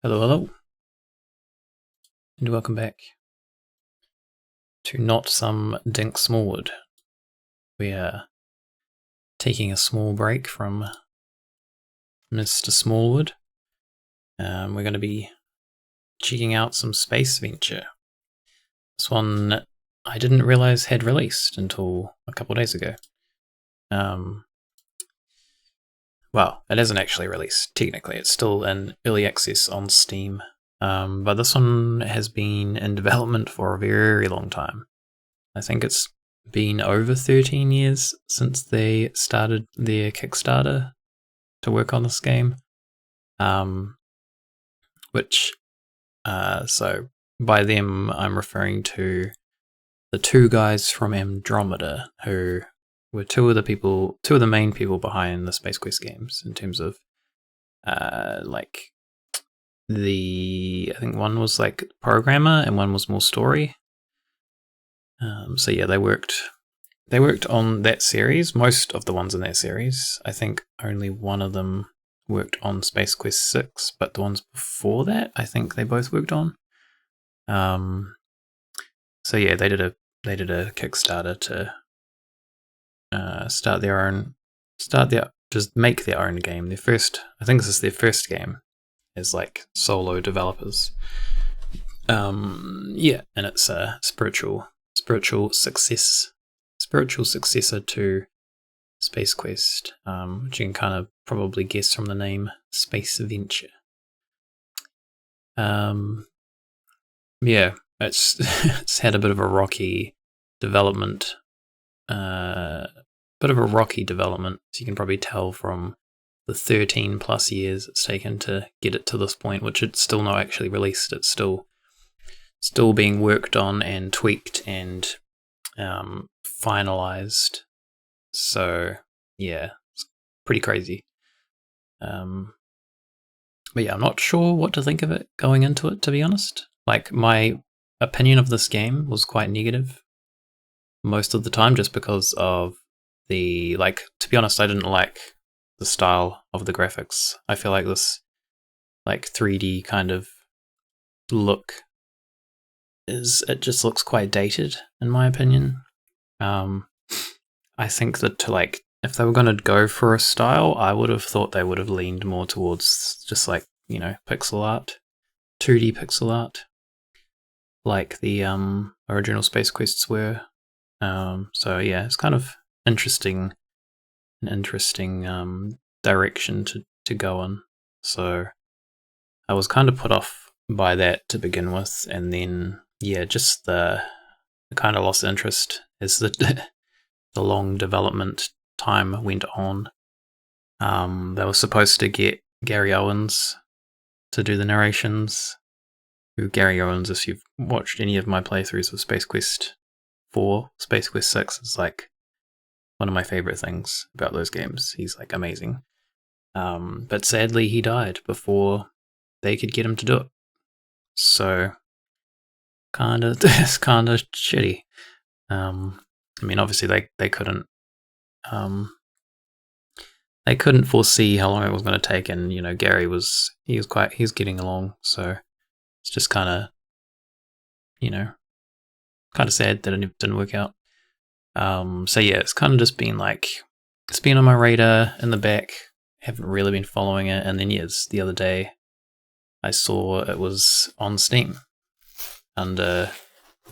Hello, hello, and welcome back to Not Some Dink Smallwood. We are taking a small break from Mr. Smallwood. We're going to be checking out some SPACEVENTURE. This one I didn't realize had released until a couple days ago. Well, it hasn't actually released, technically. It's still in early access on Steam. But this one has been in development for a very long time. I think it's been over 13 years since they started their Kickstarter to work on this game. So by them, I'm referring to the two guys from Andromeda, who were two of the main people behind the Space Quest games in terms of, I think one was like programmer and one was more story. So yeah, they worked on that series, most of the ones in that series. I think only one of them worked on Space Quest 6, but the ones before that, I think they both worked on. So yeah, they did a Kickstarter to just make their own game. I think this is their first game as like solo developers. Yeah, and it's a spiritual successor to Space Quest, which you can kind of probably guess from the name, SPACEVENTURE. Yeah, it's had a bit of a rocky development. So you can probably tell from the 13 plus years it's taken to get it to this point, which it's still not actually released. It's still being worked on and tweaked and finalized. So yeah, it's pretty crazy. But yeah, I'm not sure what to think of it going into it, to be honest. Like, my opinion of this game was quite negative most of the time, just because of to be honest, I didn't like the style of the graphics. I feel like this 3D kind of look it just looks quite dated, in my opinion. I think that if they were going to go for a style, I would have thought they would have leaned more towards just pixel art, 2D pixel art, like the original Space Quests were. So yeah, it's kind of an interesting direction to go in. So I was kind of put off by that to begin with, and then yeah, just the kind of lost interest as the long development time went on. They were supposed to get Gary Owens to do the narrations. Gary Owens, if you've watched any of my playthroughs of Space Quest 4, Space Quest 6, is like one of my favorite things about those games. He's like amazing. But sadly he died before they could get him to do it. So it's kind of shitty. I mean, obviously they couldn't foresee how long it was going to take, and Gary was getting along, so it's just kind of sad that it didn't work out. So yeah, it's kind of just been it's been on my radar in the back. Haven't really been following it, and then yes, the other day I saw it was on Steam under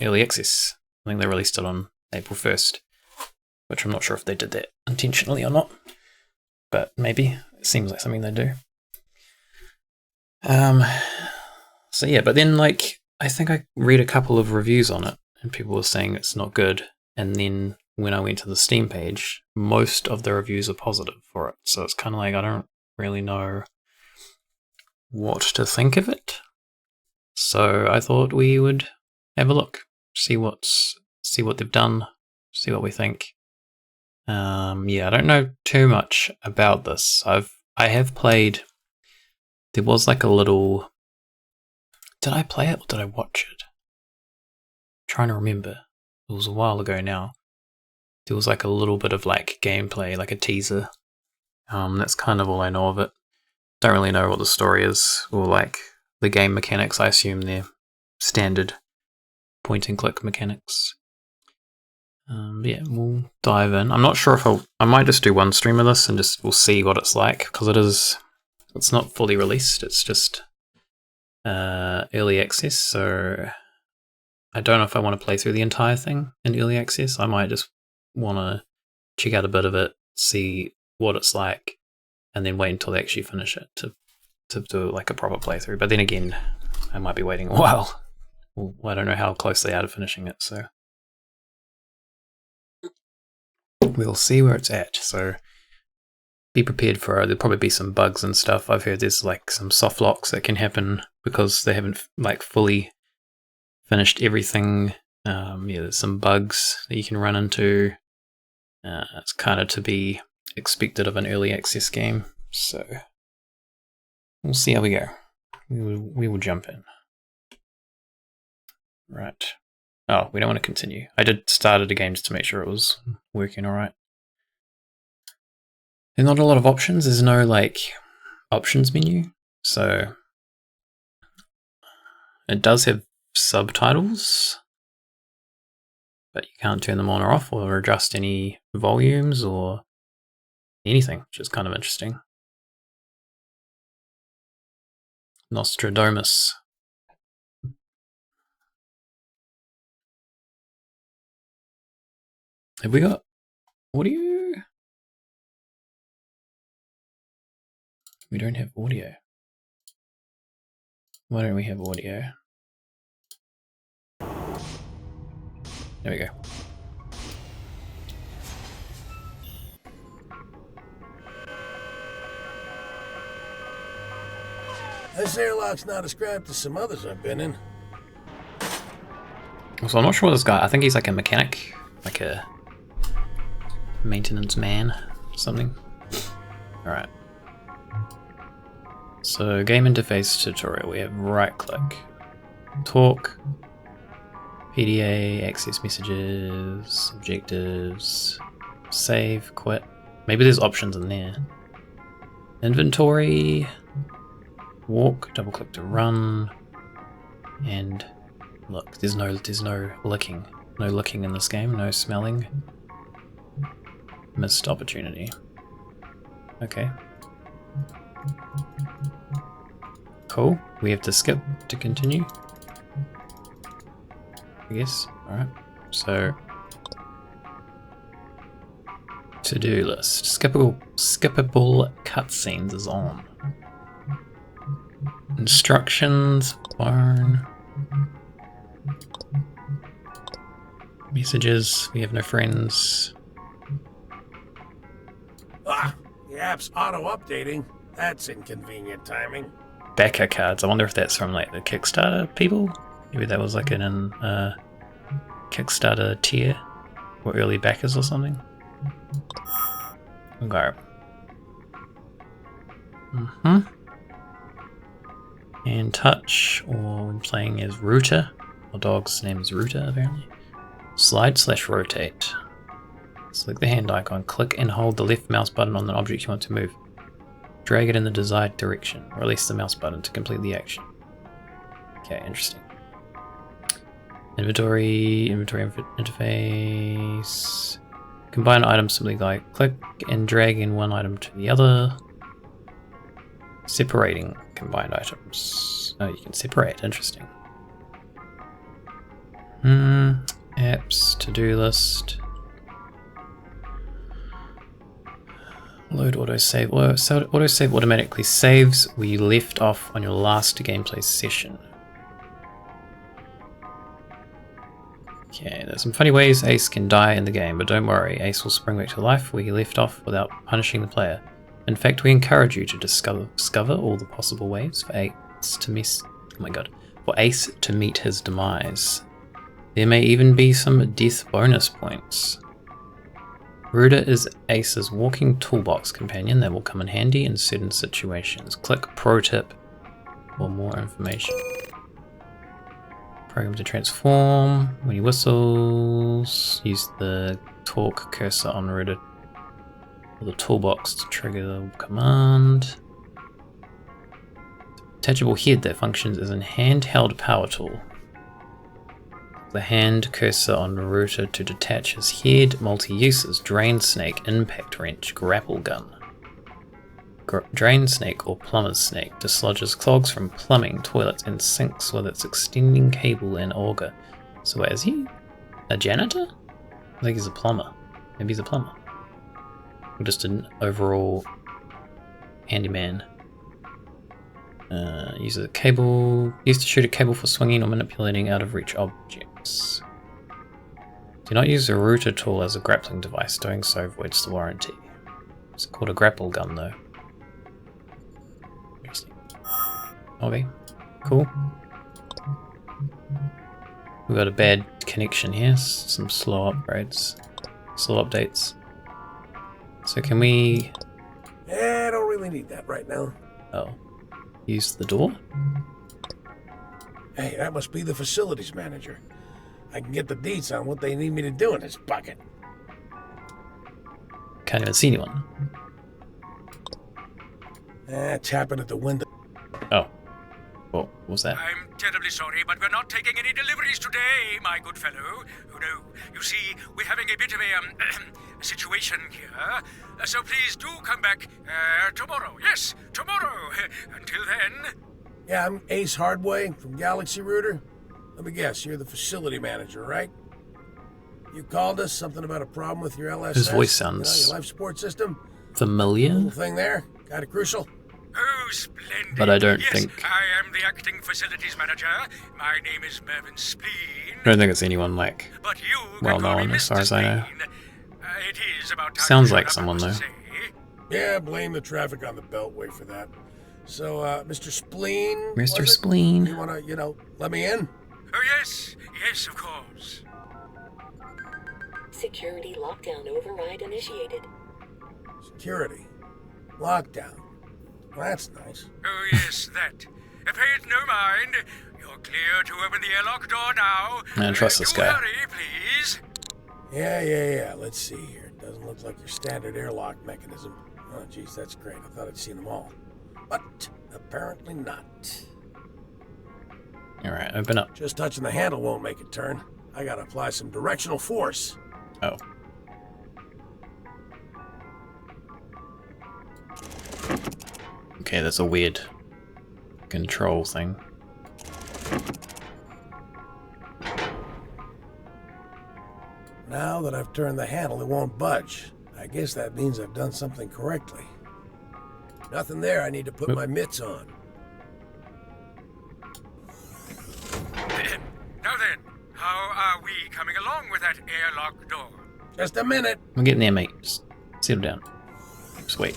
early access. I think they released it on April 1st, which I'm not sure if they did that intentionally or not, but maybe. It seems like something they do. So yeah, but then I think I read a couple of reviews on it, and people were saying it's not good, and then when I went to the Steam page, most of the reviews are positive for it, so it's kind of I don't really know what to think of it. So I thought we would have a look, see what they've done, see what we think. Yeah, I don't know too much about this. I have played. There was a little. Did I play it or did I watch it? I'm trying to remember. It was a while ago now. There was a little bit of gameplay, a teaser. That's kind of all I know of it. Don't really know what the story is or the game mechanics. I assume they're standard point and click mechanics. Yeah, we'll dive in. I'm not sure if I might just do one stream of this and we'll see what it's like, because it's not fully released. It's just early access, so I don't know if I want to play through the entire thing in early access. I might just want to check out a bit of it, see what it's like, and then wait until they actually finish it to do like a proper playthrough. But then again, I might be waiting a while. Well, I don't know how close they are to finishing it, so we'll see where it's at. So be prepared for there'll probably be some bugs and stuff. I've heard there's like some soft locks that can happen because they haven't like fully finished everything. Yeah, there's some bugs that you can run into. It's kind of to be expected of an early access game, so we'll see how we go. We will jump in. Right. Oh, we don't want to continue. I did start it again just to make sure it was working alright. There's not a lot of options. There's no like options menu, so it does have subtitles, but you can't turn them on or off or adjust any volumes or anything, which is kind of interesting. Nostradamus. Have we got audio? We don't have audio. Why don't we have audio? There we go. This airlock's not as crowded as some others I've been in. So I'm not sure what this guy, I think he's like a mechanic, like a maintenance man or something. Alright. So game interface tutorial, we have right click, talk, PDA, access messages, objectives, save, quit. Maybe there's options in there. Inventory, walk, double click to run, and look, there's no licking. No licking in this game, no smelling. Missed opportunity. Okay. Cool. We have to skip to continue, I guess. Alright. So to-do list. Skippable cutscenes is on. Instructions, phone. Messages, we have no friends. Ah, the app's auto-updating. That's inconvenient timing. Backer cards. I wonder if that's from like the Kickstarter people. Maybe that was like an Kickstarter tier or early backers or something. Okay. And touch, or I'm playing as Router. My dog's name is Router apparently. Slide/rotate. Select the hand icon, click and hold the left mouse button on the object you want to move. Drag it in the desired direction. Release the mouse button to complete the action. Okay, interesting. Inventory interface. Combine items simply like click and drag in one item to the other. Separating combined items. Oh, you can separate. Interesting. Apps, to-do list. Load autosave. Autosave automatically saves where you left off on your last gameplay session. Okay, there's some funny ways Ace can die in the game, but don't worry, Ace will spring back to life where he left off without punishing the player. In fact, we encourage you to discover all the possible ways for Ace to meet his demise. There may even be some death bonus points. Ruda is Ace's walking toolbox companion that will come in handy in certain situations. Click Pro Tip for more information. Program to transform. When he whistles, use the talk cursor on Ruda or the toolbox to trigger the command. Detachable head that functions as a handheld power tool. The hand cursor on router to detach his head. Multi-uses. Drain snake, impact wrench, grapple gun. Drain snake or plumber's snake dislodges clogs from plumbing, toilets, and sinks with its extending cable and auger. So wait, is he a janitor? I think he's a plumber. Maybe he's a plumber. Or just an overall handyman. Uses a cable. Used to shoot a cable for swinging or manipulating out of reach objects. Do not use a router tool as a grappling device. Doing so voids the warranty. It's called a grapple gun though. Interesting. Okay, cool. We've got a bad connection here. Some slow upgrades. Slow updates. So can we... Yeah, I don't really need that right now. Oh. Use the door? Hey, that must be the facilities manager. I can get the deets on what they need me to do in this bucket. Can't even see anyone. Tapping at the window. Oh. What was that? I'm terribly sorry, but we're not taking any deliveries today, my good fellow. Oh no, you see, we're having a bit of a situation here. So please do come back tomorrow. Yes, tomorrow. Until then... Yeah, I'm Ace Hardway from Galaxy Router. Let me guess, you're the facility manager, right? You called us, something about a problem with your LSS? His voice sounds... your life support system? familiar? Little thing there? Kinda crucial? Oh, splendid. But I don't yes, think... I am the acting facilities manager. My name is Mervyn Spleen. I don't think it's anyone like But you well can call me known as Mr. far as I know. Spleen. It is about time Sounds you like showed up, someone, I must though. say. Yeah, blame the traffic on the Beltway for that. So, Mr. Spleen? Mr. Spleen. You wanna, let me in? Oh, yes. Yes, of course. Security lockdown override initiated. Security. Lockdown. Well, that's nice. Oh, yes, that. Pay it no mind. You're clear to open the airlock door now. I don't trust this do guy. hurry, please. Yeah. Let's see here. Doesn't look like your standard airlock mechanism. Oh, geez, that's great. I thought I'd seen them all. But apparently not. Alright, open up. Just touching the handle won't make it turn. I gotta apply some directional force. Oh. Okay, that's a weird control thing. Now that I've turned the handle, it won't budge. I guess that means I've done something correctly. Nothing there. I need to put my mitts on. Now then, how are we coming along with that airlock door? Just a minute. We're getting there, mate. Just settle down. Just wait.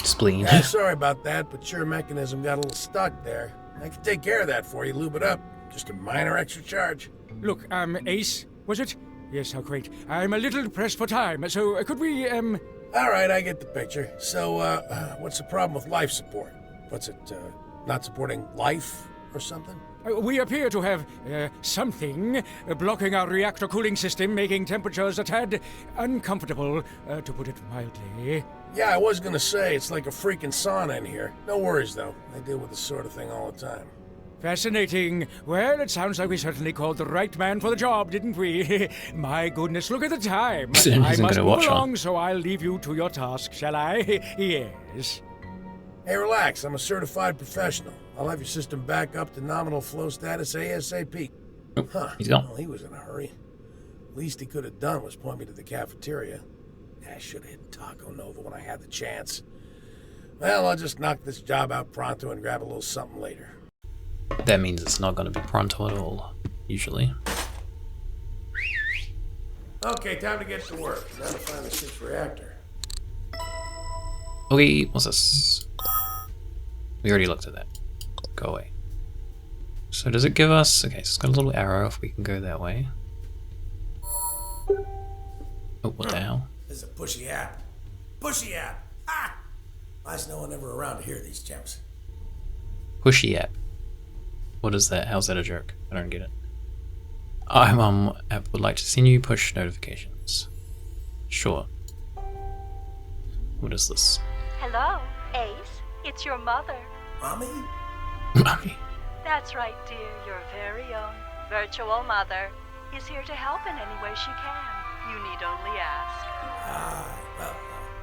Spleen. Yeah, sorry about that, but your mechanism got a little stuck there. I can take care of that for you, lube it up. Just a minor extra charge. Look, Ace, was it? Yes, how great. I'm a little pressed for time, so could we, All right, I get the picture. So, what's the problem with life support? What's it, not supporting life or something? We appear to have something blocking our reactor cooling system, making temperatures a tad uncomfortable, to put it mildly. Yeah, I was gonna say, it's like a freaking sauna in here. No worries, though. I deal with this sort of thing all the time. Fascinating. Well, it sounds like we certainly called the right man for the job, didn't we? My goodness, look at the time. I must move along, so I'll leave you to your task, shall I? Yes. Hey, relax. I'm a certified professional. I'll have your system back up to nominal flow status ASAP. Oh, Huh. he's gone. Well, he was in a hurry. Least he could have done was point me to the cafeteria. I should have hit Taco Nova when I had the chance. Well, I'll just knock this job out pronto and grab a little something later. That means it's not going to be pronto at all, usually. Okay, time to get to work. Now to find the ship's reactor. Okay, what's this? We already looked at that. Go away. So does it give us... Okay, so it's got a little arrow if we can go that way. Oh, what the hell? This is a pushy app. Pushy app! Ah! Why is no one ever around to hear these gems? Pushy app. What is that? How's that a joke? I don't get it. I'm app would like to send you push notifications. Sure. What is this? Hello, Ace. It's your mother. Mommy? Mummy. That's right, dear. Your very own virtual mother is here to help in any way she can. You need only ask. Well,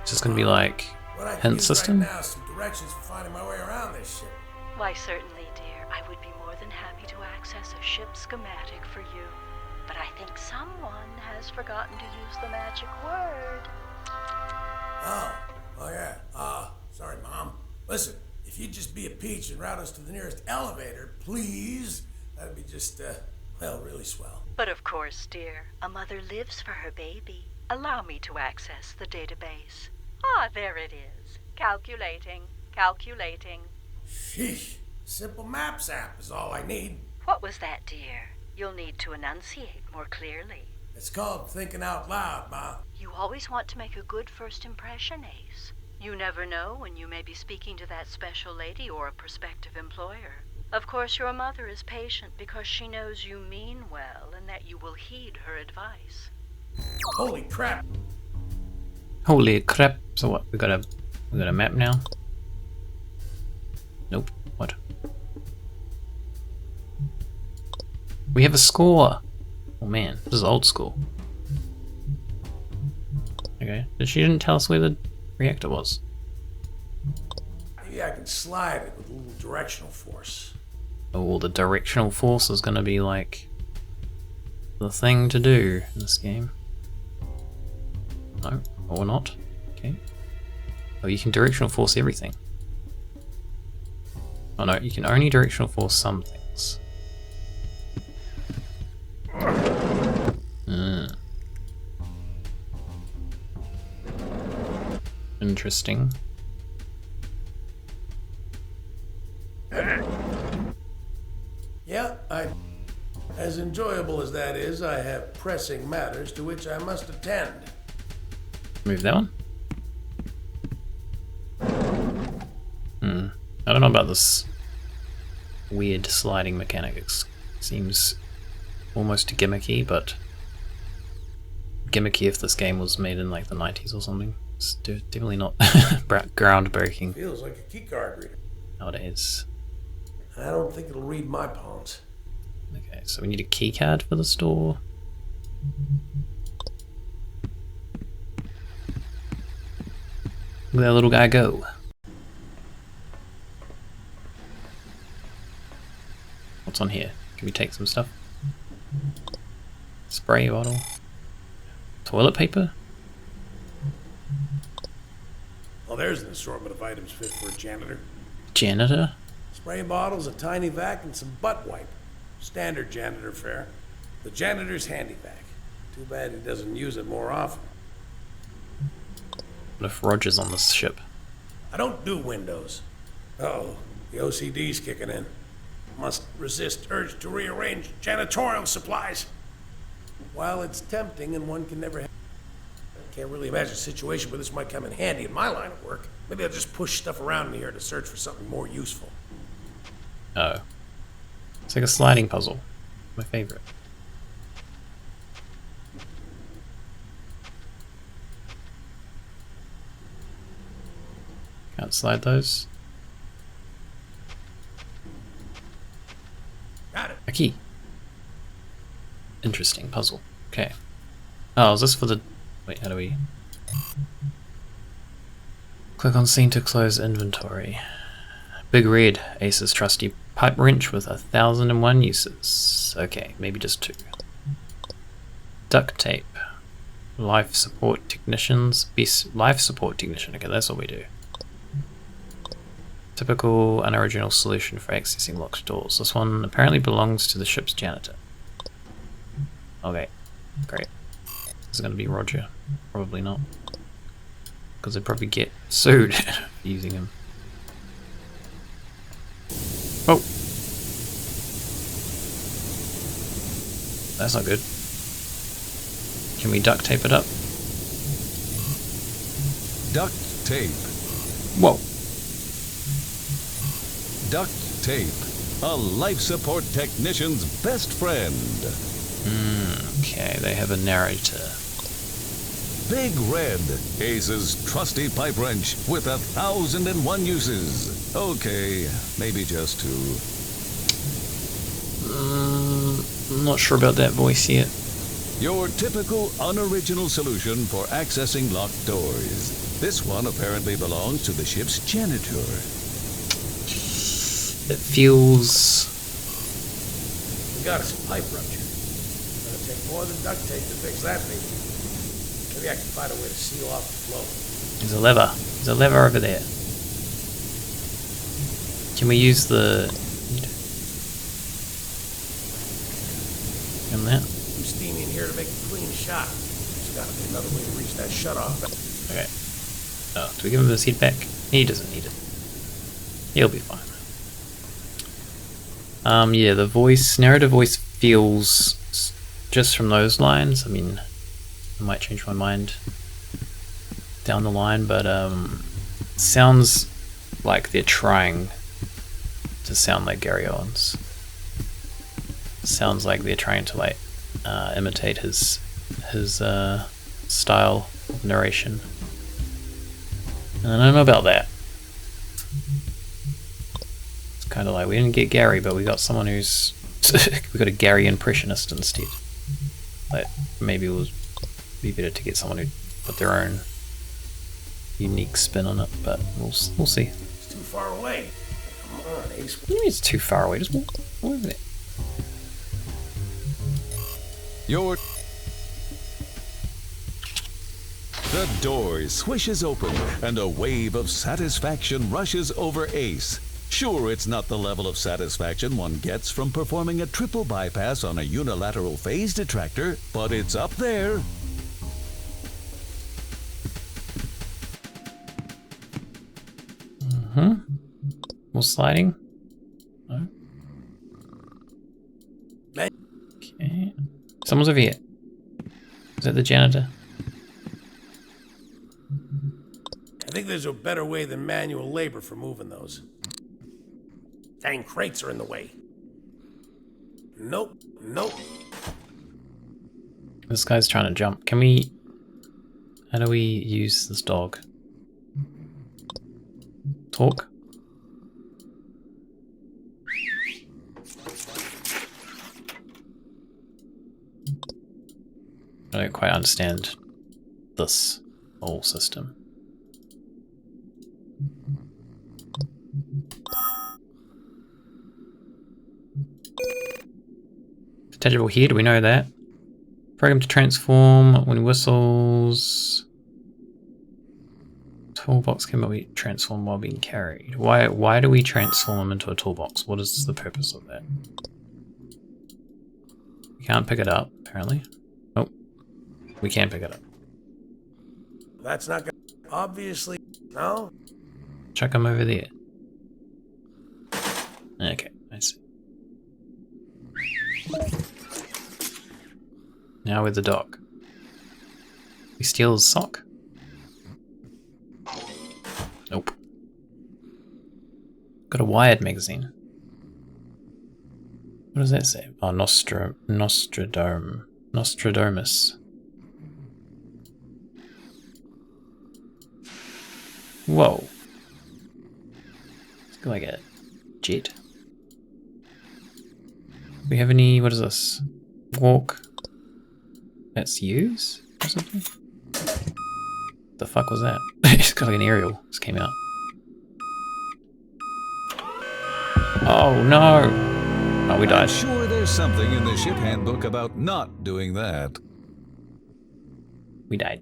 Is this gonna be like what I hint need system? right now is some directions for finding my way around this ship. Why, certainly, dear. I would be more than happy to access a ship schematic for you. But I think someone has forgotten to use the magic word. Oh yeah. Sorry, Mom. Listen, if you'd just be a peach and route us to the nearest elevator, please, that'd be just, well, really swell. But of course, dear, a mother lives for her baby. Allow me to access the database. Ah, there it is. Calculating. Sheesh. Simple Maps app is all I need. What was that, dear? You'll need to enunciate more clearly. It's called thinking out loud, Ma. You always want to make a good first impression, Ace. You never know when you may be speaking to that special lady or a prospective employer. Of course, your mother is patient because she knows you mean well and that you will heed her advice. Holy crap. Holy crap! So what? We got a map now. Nope. What? We have a score. Oh man, this is old school. Okay, she didn't tell us where the reactor was. Maybe I can slide it with a little directional force. Oh, the directional force is gonna be like the thing to do in this game. No, or not. Okay. Oh, you can directional force everything. Oh no, you can only directional force some things. Interesting. Yeah, as enjoyable as that is, I have pressing matters to which I must attend. Move that one. I don't know about this weird sliding mechanic. It seems almost gimmicky, but gimmicky if this game was made in like the 90s or something. It's definitely not groundbreaking Feels like a keycard reader. nowadays. I don't think it'll read my pawns. Okay, so we need a key card for the store. Where'd that little guy go? What's on here? Can we take some stuff? Spray bottle. Toilet paper? Well, there's an assortment of items fit for a janitor. Janitor? Spray bottles, a tiny vac, and some butt wipe. Standard janitor fare. The janitor's handy vac. Too bad he doesn't use it more often. What if Roger's on this ship? I don't do windows. Uh-oh, the OCD's kicking in. Must resist urge to rearrange janitorial supplies. While it's tempting and one can never... I can't really imagine a situation where this might come in handy in my line of work. Maybe I'll just push stuff around in here to search for something more useful. Oh. It's like a sliding puzzle. My favorite. Can't slide those. Got it. A key. Interesting puzzle. Okay. Oh, is this for the... Wait, how do we... Click on scene to close inventory. Big Red, Ace's trusty pipe wrench with 1,001 uses. Okay, maybe just 2. Duct tape. Life support technicians. Life support technician. Okay, that's what we do. Typical unoriginal solution for accessing locked doors. This one apparently belongs to the ship's janitor. Okay, great. This is going to be Roger. Probably not. Because they'd probably get sued for using him. Oh! That's not good. Can we duct tape it up? Duct tape. Whoa! Duct tape. A life support technician's best friend. Okay, they have a narrator. Big Red, Ace's trusty pipe wrench with 1,001 uses. Okay, maybe just 2. I'm not sure about that voice yet. Your typical unoriginal solution for accessing locked doors. This one apparently belongs to the ship's janitor. It feels... We got us a pipe rupture. Gonna take more than duct tape to fix that baby. Maybe I can find a way to seal off the flow. There's a lever. There's a lever over there. Can we use the... And that? Too steamy in here to make a clean shot. There's gotta be another way to reach that shutoff. Okay. Oh, do we give him his heat back? He doesn't need it. He'll be fine. Yeah, the voice, narrative voice feels just from those lines. I mean, I might change my mind down the line, but sounds like they're trying to sound like Gary Owens. Sounds like they're trying to like imitate his style of narration. And I don't know about that. It's kind of like we didn't get Gary, but we got someone who's we got a Gary impressionist instead. Like maybe it would be better to get someone who put their own unique spin on it, but we'll see. It's too far away. Come on, Ace. What do you mean it's too far away? Just walk over there. The door swishes open, and a wave of satisfaction rushes over Ace. Sure, it's not the level of satisfaction one gets from performing a triple bypass on a unilateral phase detractor, but it's up there. More sliding. No. Okay. Someone's over here. Is that the janitor? I think there's a better way than manual labor for moving those. Dang crates are in the way. Nope. This guy's trying to jump. Can we... How do we use this dog? Talk? I don't quite understand this whole system. Detachable head, we know that. Program to transform when he whistles. Toolbox can be transformed while being carried. Why do we transform him into a toolbox? What is the purpose of that? We can't pick it up, apparently. Oh, we can pick it up. That's not gonna... Obviously, no? Chuck him over there. Okay, I see. Now with the dog. We steal his sock? Nope. Got a Wired magazine. What does that say? Oh, Nostradamus. Whoa. It's like a jet. Do we have any... What is this? Walk. That's use? Or something? The fuck was that? It's got like an aerial. Just came out. Oh no! Oh, we died. I'm sure there's something in the ship handbook about not doing that. We died.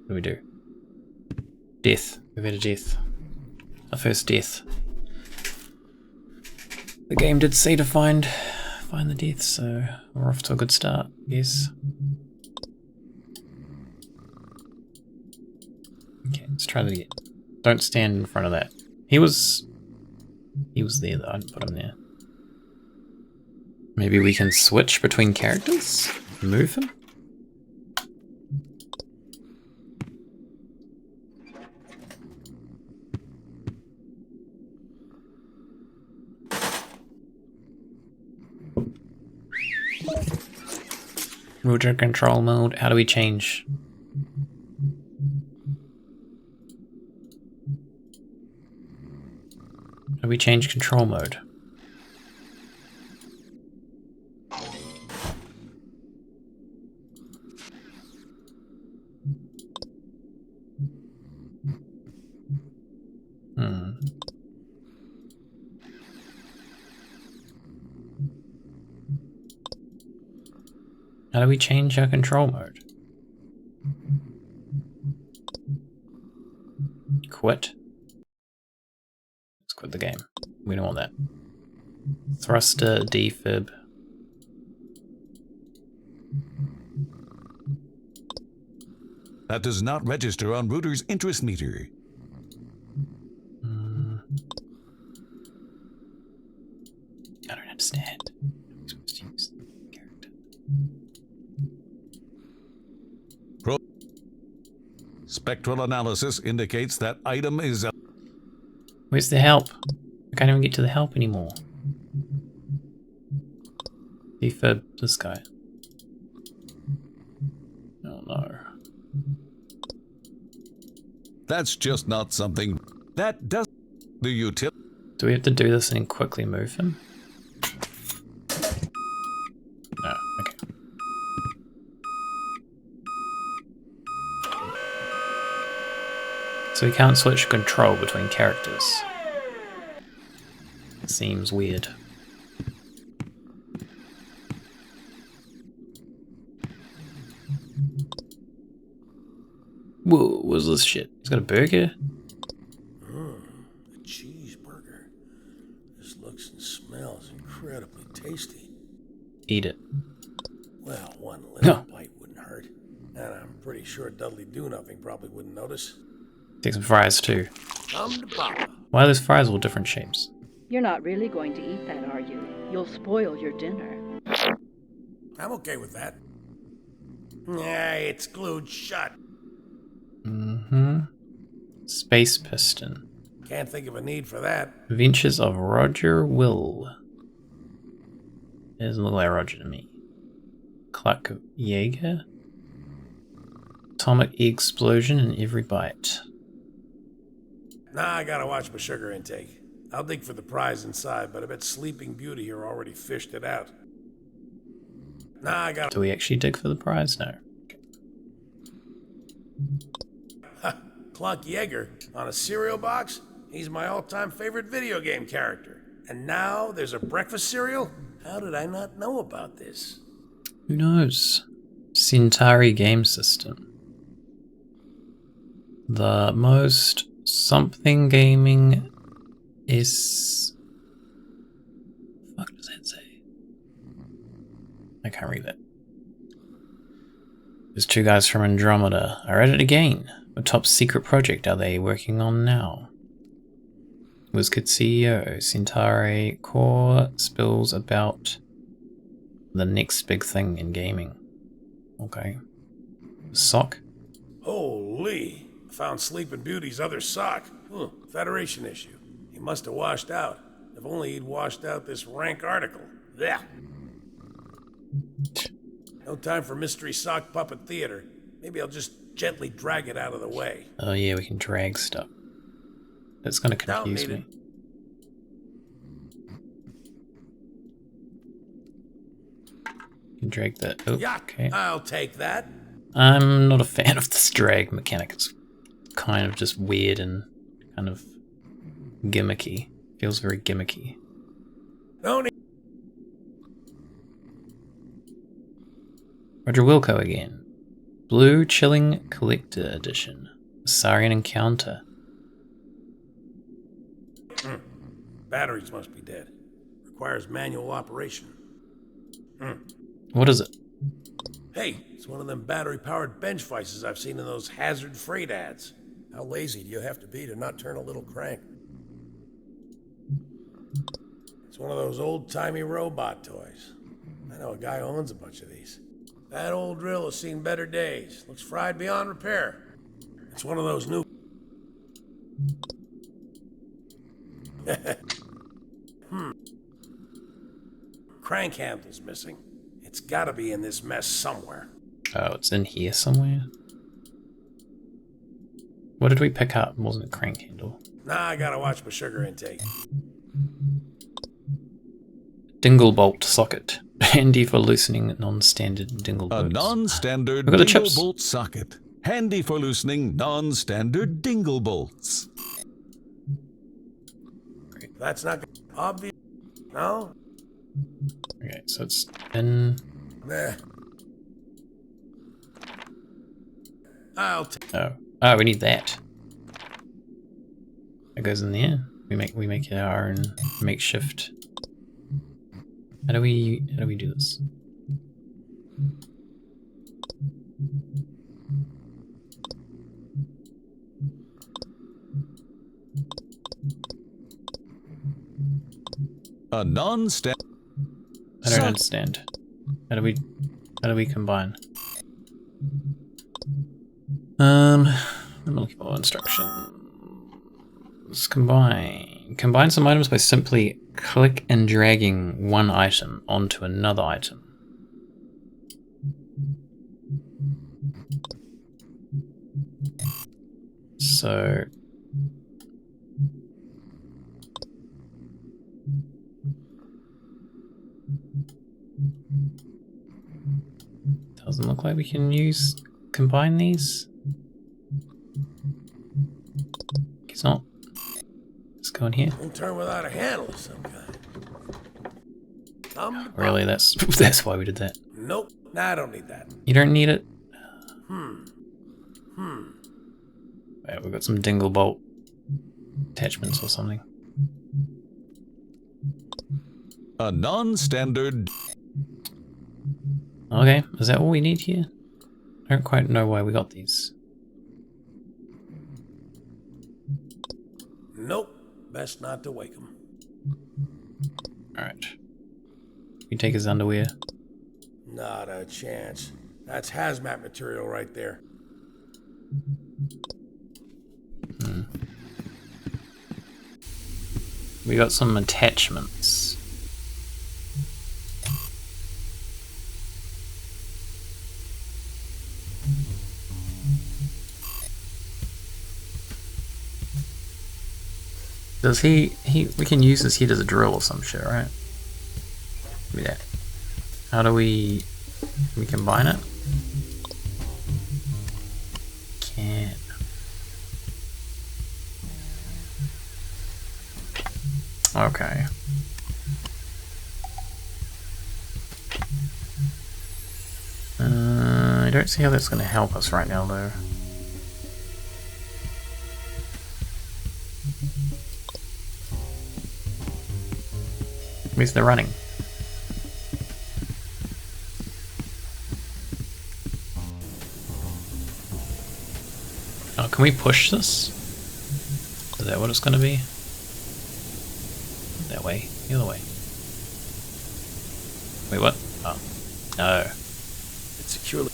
What do we do? Death. We've had a death. Our first death. The game did say to find the death, so we're off to a good start, yes. Okay, let's try that again. Don't stand in front of that. He was there though, I didn't put him there. Maybe we can switch between characters? Move him? Roger control mode. How do we change? How do we change control mode? How do we change our control mode? Quit. Let's quit the game. We don't want that. Thruster, defib. That does not register on router's interest meter. I don't understand. I'm supposed to use the character. Spectral analysis indicates that item is a... Where's the help? I can't even get to the help anymore. Defib this guy. Oh no. That's just not something that does the utility. Do we have to do this and then quickly move him? No, okay. So we can't switch control between characters. Seems weird. Whoa, what's this shit? He's got a burger? A cheeseburger. This looks and smells incredibly tasty. Eat it. Well, one little No. bite wouldn't hurt. And I'm pretty sure Dudley Do-Nothing probably wouldn't notice. Take some fries too. Come to Papa. Why are those fries all different shapes? You're not really going to eat that, are you? You'll spoil your dinner. I'm okay with that. Nah, it's glued shut. Space Piston. Can't think of a need for that. Adventures of Roger Will. It doesn't look like Roger to me. Clark Jaeger. Atomic explosion in every bite. Nah, I gotta watch my sugar intake. I'll dig for the prize inside, but I bet Sleeping Beauty here already fished it out. Nah, I gotta... Do we actually dig for the prize? No. Clark Jaeger on a cereal box? He's my all-time favorite video game character. And now there's a breakfast cereal? How did I not know about this? Who knows? Centauri game system. The most something gaming is... What the fuck does that say? I can't read that. There's two guys from Andromeda are at it again. What top secret project are they working on now? WizKid CEO, Centauri core spills about the next big thing in gaming. Okay. Sock? Holy! I found Sleeping Beauty's other sock. Federation issue. He must have washed out. If only he'd washed out this rank article. Yeah. No time for mystery sock puppet theater. Maybe I'll just gently drag it out of the way. Oh yeah, we can drag stuff. That's gonna confuse me. You can drag that. Oh, Yuck! okay. I'll take that. I'm not a fan of this drag mechanic. It's kind of just weird and kind of gimmicky. Feels very gimmicky. No need. Roger Wilco again. Blue Chilling Collector Edition. Saurian Encounter. Batteries must be dead. Requires manual operation. What is it? Hey, it's one of them battery-powered bench vices I've seen in those hazard freight ads. How lazy do you have to be to not turn a little crank? It's one of those old-timey robot toys. I know a guy who owns a bunch of these. That old drill has seen better days. Looks fried beyond repair. It's one of those new... Crank handle's missing. It's gotta be in this mess somewhere. Oh, it's in here somewhere. What did we pick up? Wasn't it crank handle? Nah, I gotta watch my sugar intake. Dingle bolt socket. Handy for loosening non-standard dingle A bolts. non-standard Look at the dingle chips. bolt socket. Handy for loosening non-standard dingle bolts. That's not obvious. No? Okay, so it's in. Nah. I'll take. Oh, we need that. That goes in there. We make our own makeshift. How do we do this? A non-standard. I don't understand. How do we combine? I'm looking for instructions. Combine. Combine some items by simply click and dragging one item onto another item. So doesn't look like we can combine these. It's not. Let's go in here. Don't turn without a handle of some kind. Really, that's why we did that. Nope. Nah, I don't need that. You don't need it. Wait, we've got some dingle bolt attachments or something. A non-standard. Okay, is that all we need here? I don't quite know why we got these. Nope. Best not to wake him. Alright. You take his underwear. Not a chance. That's hazmat material right there. We got some attachments. Does we can use this heat as a drill or some shit, right? Yeah. How do we combine it? Can. Okay. I don't see how that's going to help us right now, though. At least they're running. Oh, can we push this? Is that what it's going to be? That way? The other way? Wait, what? Oh. No. It's securely.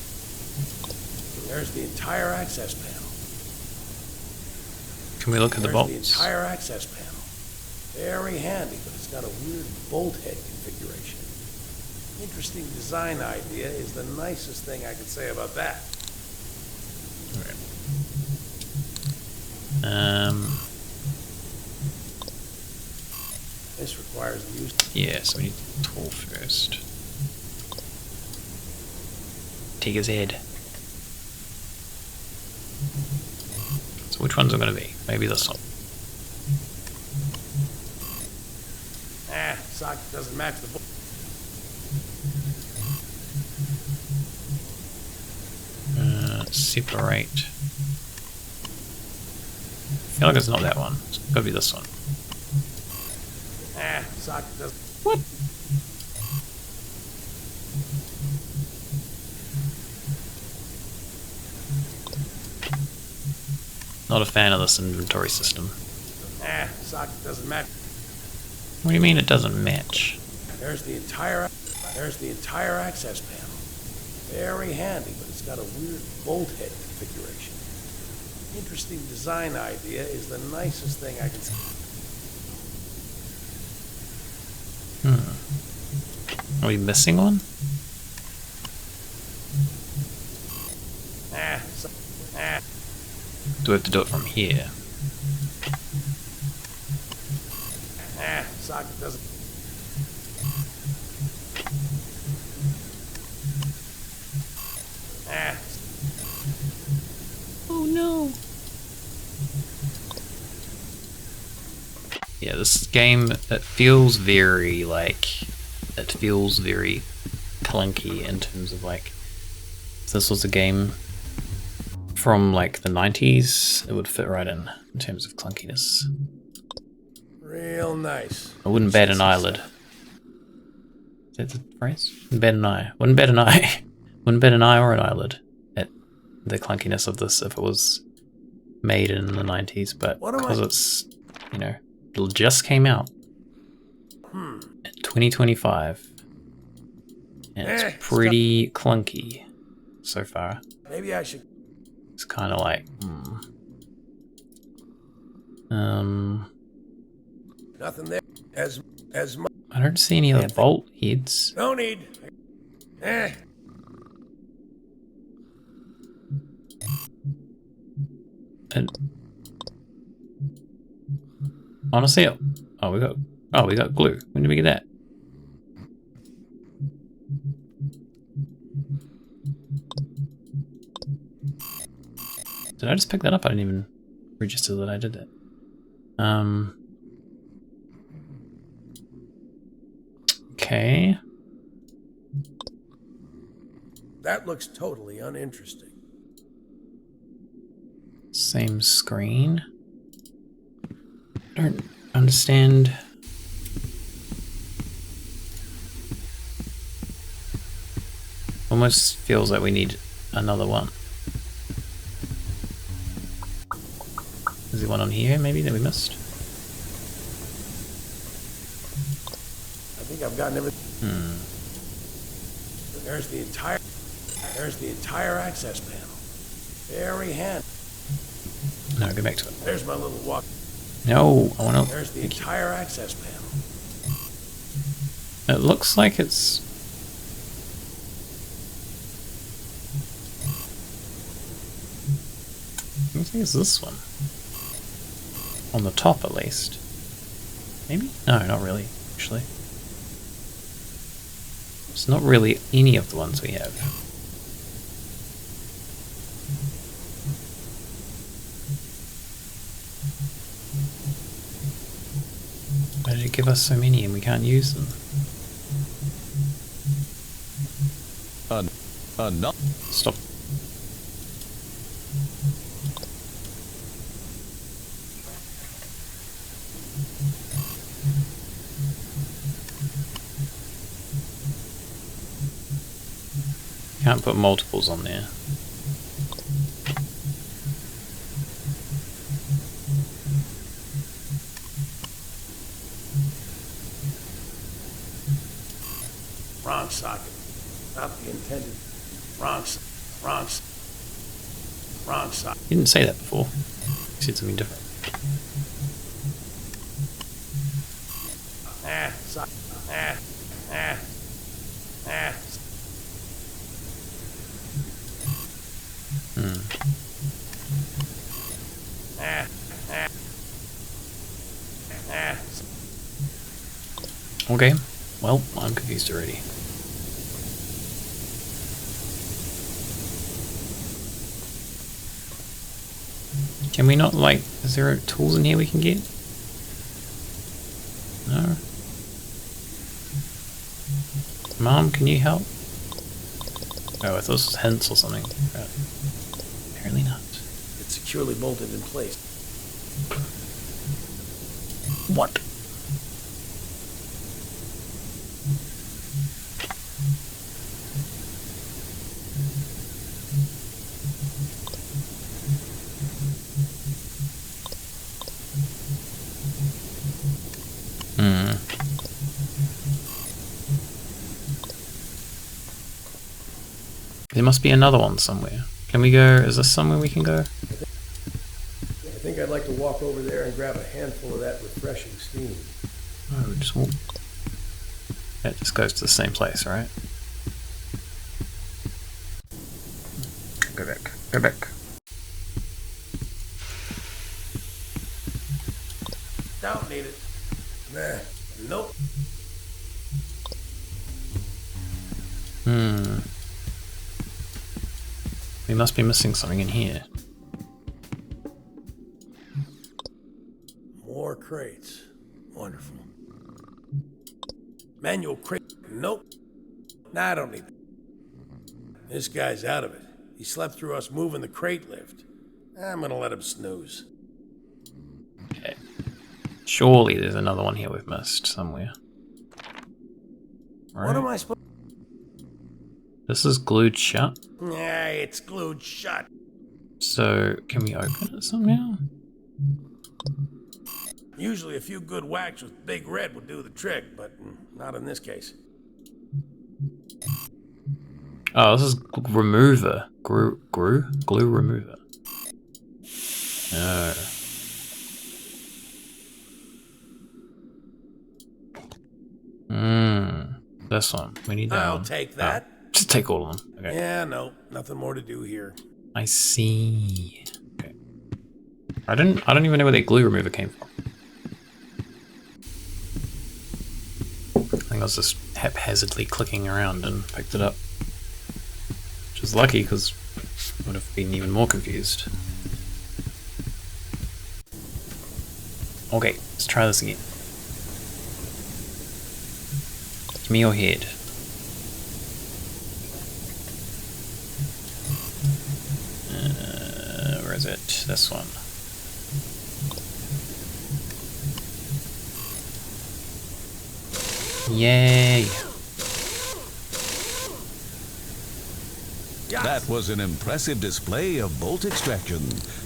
There's the entire access panel. Can we look at the bolts? The entire access panel. Very handy, but it's got a weird bolt head configuration. Interesting design idea is the nicest thing I could say about that. Okay. This requires the use. Yeah, so we need the tool first. Take his head. So which one's it going to be? Maybe this one. Socket doesn't match the bolt. Separate. I feel like it's not that one. It's got to be this one. Socket doesn't. What? Not a fan of this inventory system. Socket doesn't match. What do you mean it doesn't match? There's the entire access panel. Very handy, but it's got a weird bolt head configuration. Interesting design idea is the nicest thing I can say. Are we missing one? Do we have to do it from here? Socket doesn't. Ah, Oh no. Yeah, this game, it feels very clunky in terms of like, if this was a game from like the 90s, it would fit right in terms of clunkiness. real nice. I wouldn't bat an eyelid. Is that the phrase? Wouldn't bat an eye. Wouldn't bat an eye. Wouldn't bat an eye or an eyelid at the clunkiness of this if it was made in the 90s, but because it's, you know, it just came out in 2025 and it's pretty clunky so far. Maybe I should. It's kind of like, Nothing there. As much. I don't see any other bolt heads. No need. Eh. And honestly, we got glue. When did we get that? Did I just pick that up? I didn't even register that I did that. Okay. That looks totally uninteresting. Same screen. I don't understand. Almost feels like we need another one. Is there one on here maybe that we missed? I think I've gotten everything. There's the entire access panel. Very handy. No, go back to it. There's my little walk. No, I want to. There's the entire access panel. It looks like it's. I think it's this one. On the top, at least. Maybe? No, not really, actually. It's not really any of the ones we have. Why did it give us so many and we can't use them? No. Stop. Can't put multiples on there. Wrong socket. Not the intended. Wrong socket. You didn't say that before. You said something different. Okay, well, I'm confused already. Can we not, like, is there tools in here we can get? No? Mom, can you help? Oh, I thought this was hints or something. But apparently not. It's securely bolted in place. What? There must be another one somewhere. Can we go? Is this somewhere we can go? I think I'd like to walk over there and grab a handful of that refreshing steam. Oh, we just walk. That just goes to the same place, right? Go back. Go back. Don't need it. Nah. Nope. We must be missing something in here. More crates. Wonderful. Manual crate. Nope. Nah, I don't need that. This guy's out of it. He slept through us moving the crate lift. I'm gonna let him snooze. Okay. Surely there's another one here we've missed somewhere. Right. What am I supposed? This is glued shut. Nah, it's glued shut. So, can we open it somehow? Usually a few good whacks with Big Red would do the trick, but not in this case. Oh, this is remover. Glue remover. Oh. This one. We need that I'll one. take that. Oh, just take all of them. Okay. Yeah, no, nothing more to do here. I see. Okay. I don't even know where that glue remover came from. I think I was just haphazardly clicking around and picked it up. Which is lucky, because I would have been even more confused. Okay, let's try this again. Give me your head. Where is it? This one. Yay! That was an impressive display of bolt extraction.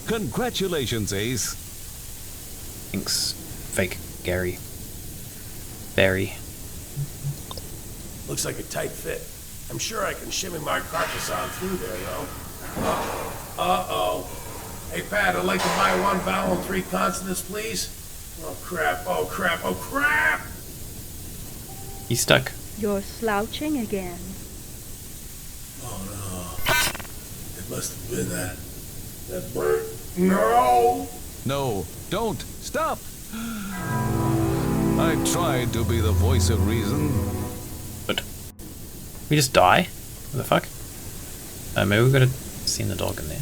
Congratulations, Ace. Thanks, fake Gary. Barry. Looks like a tight fit. I'm sure I can shimmy my carcass on through there, though. Uh-oh. Hey, Pat, I'd like to buy 1 vowel and 3 consonants, please. Oh, crap. Oh, crap. Oh, crap! He's stuck. You're slouching again. Oh, no. It must have been that bird. No! No, don't. Stop. I tried to be the voice of reason. But we just die? What the fuck? Maybe we've got to send the dog in there.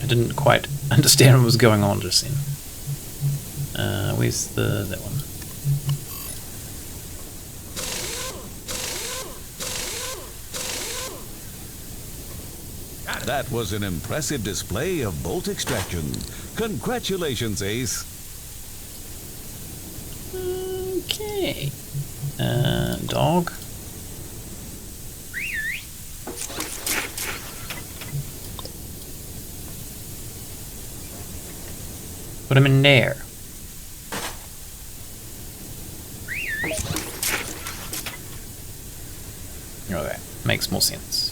I didn't quite understand what was going on just then. Where's that one? That was an impressive display of bolt extraction. Congratulations, Ace. Okay. Dog. Put him in there. Okay, makes more sense.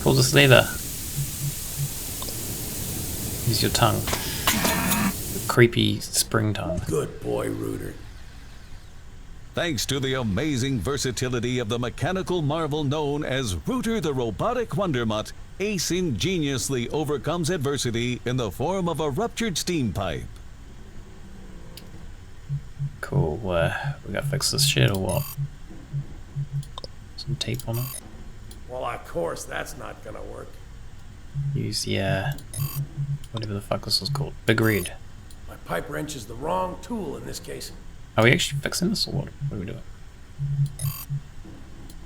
Pull this lever. Use your tongue. Creepy spring tongue. Good boy, Rooter. Thanks to the amazing versatility of the mechanical marvel known as Rooter the Robotic Wondermutt, Ace ingeniously overcomes adversity in the form of a ruptured steam pipe. Cool. We gotta fix this shit or what? Some tape on it. Well, of course, that's not gonna work. Use, yeah, whatever the fuck this was called. Big Red. My pipe wrench is the wrong tool in this case. Are we actually fixing this or what? What are we doing?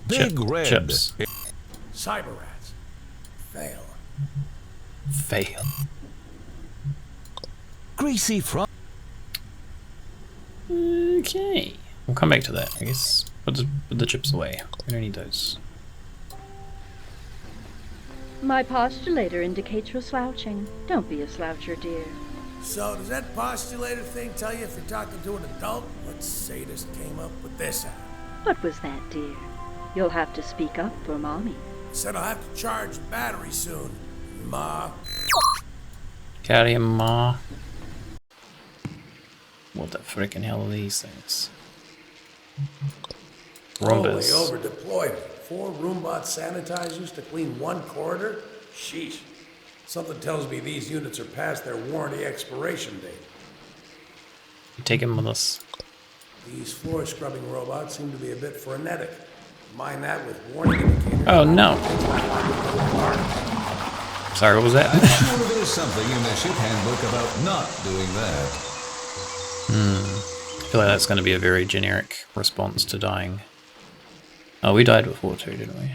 Big Red. Chips. Cyber rats. Fail. Fail. Greasy frog. Okay. We'll come back to that, I guess. Put the chips away. We don't need those. My postulator indicates you're slouching. Don't be a sloucher, dear. So, does that postulator thing tell you if you're talking to an adult? What sadist came up with this app? What was that, dear? You'll have to speak up for Mommy. Said I'll have to charge the battery soon. Ma. Get out of here, Ma. What the freaking hell are these things? Holy Rhombus. over-deployment. 4 Roombot sanitizers to clean 1 corridor? Sheesh. Something tells me these units are past their warranty expiration date. You take him with us. These floor scrubbing robots seem to be a bit frenetic. Mind that with warning indicators. Oh no. Sorry, what was that? I'm sure there's something in the ship handbook about not doing that. I feel like that's going to be a very generic response to dying. Oh, we died before too, didn't we?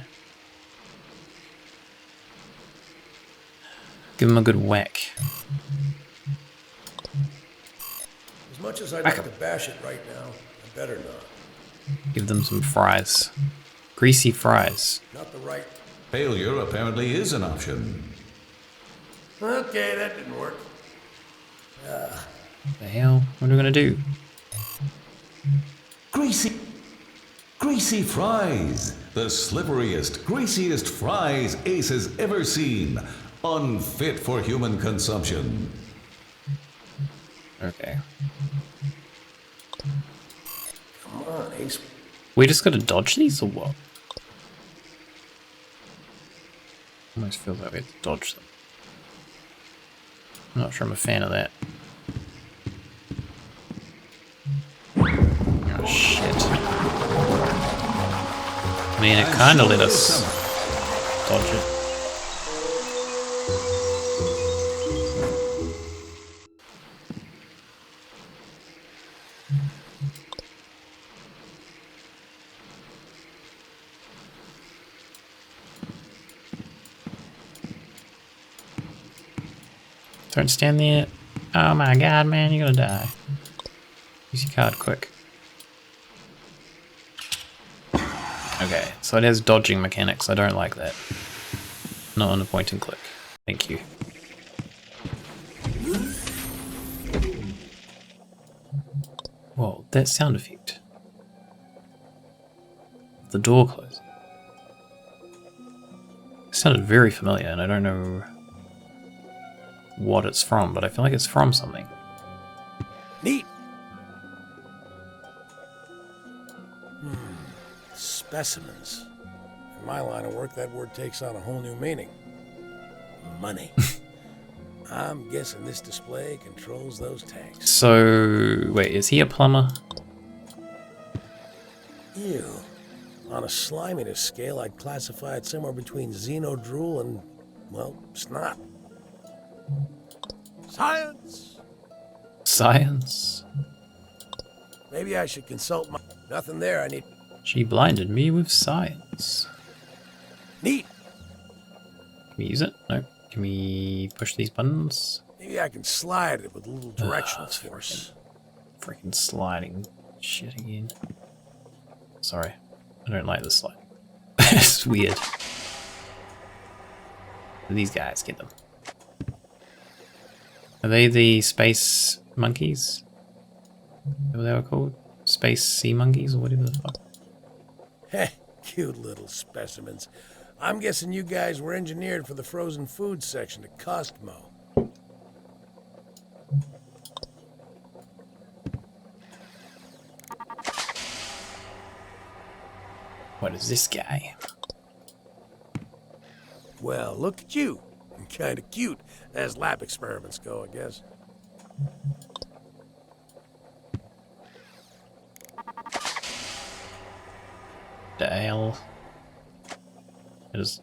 Give him a good whack. As much as I'd like to bash it right now, I better not. Give them some fries. Greasy fries. Not the right... Failure apparently is an option. Okay, that didn't work. What the hell? What are we going to do? Greasy fries. The slipperiest, greasiest fries Ace has ever seen. Unfit for human consumption. Okay. Come on, Ace. We just got to dodge these or what? Almost feels like we have to dodge them. I'm not sure I'm a fan of that. Oh shit. I mean, it kind of let us dodge it. Don't stand there. Oh my god, man, you're gonna die. Use your card quick. Okay, so it has dodging mechanics. I don't like that. Not on a point and click. Thank you. Whoa, that sound effect. The door closing. It sounded very familiar, and I don't know what it's from, but I feel like it's from something. Neat. Specimens. In my line of work, that word takes on a whole new meaning. Money. I'm guessing this display controls those tanks. So, wait, is he a plumber? Ew. On a sliminess scale, I'd classify it somewhere between xenodrool and, well, snot. Science! Science? Maybe I should consult my... Nothing there, I need... She blinded me with science. Neat! Can we use it? No. Can we push these buttons? Maybe I can slide it with a little directional force. Freaking sliding shit again. Sorry. I don't like this slide. It's weird. These guys, get them. Are they the space monkeys? Is that what they were called? Space sea monkeys or whatever the fuck? Heh, cute little specimens. I'm guessing you guys were engineered for the frozen food section at Costmo. What is this guy? Well, look at you. Kinda cute, as lab experiments go, I guess. The hell? It is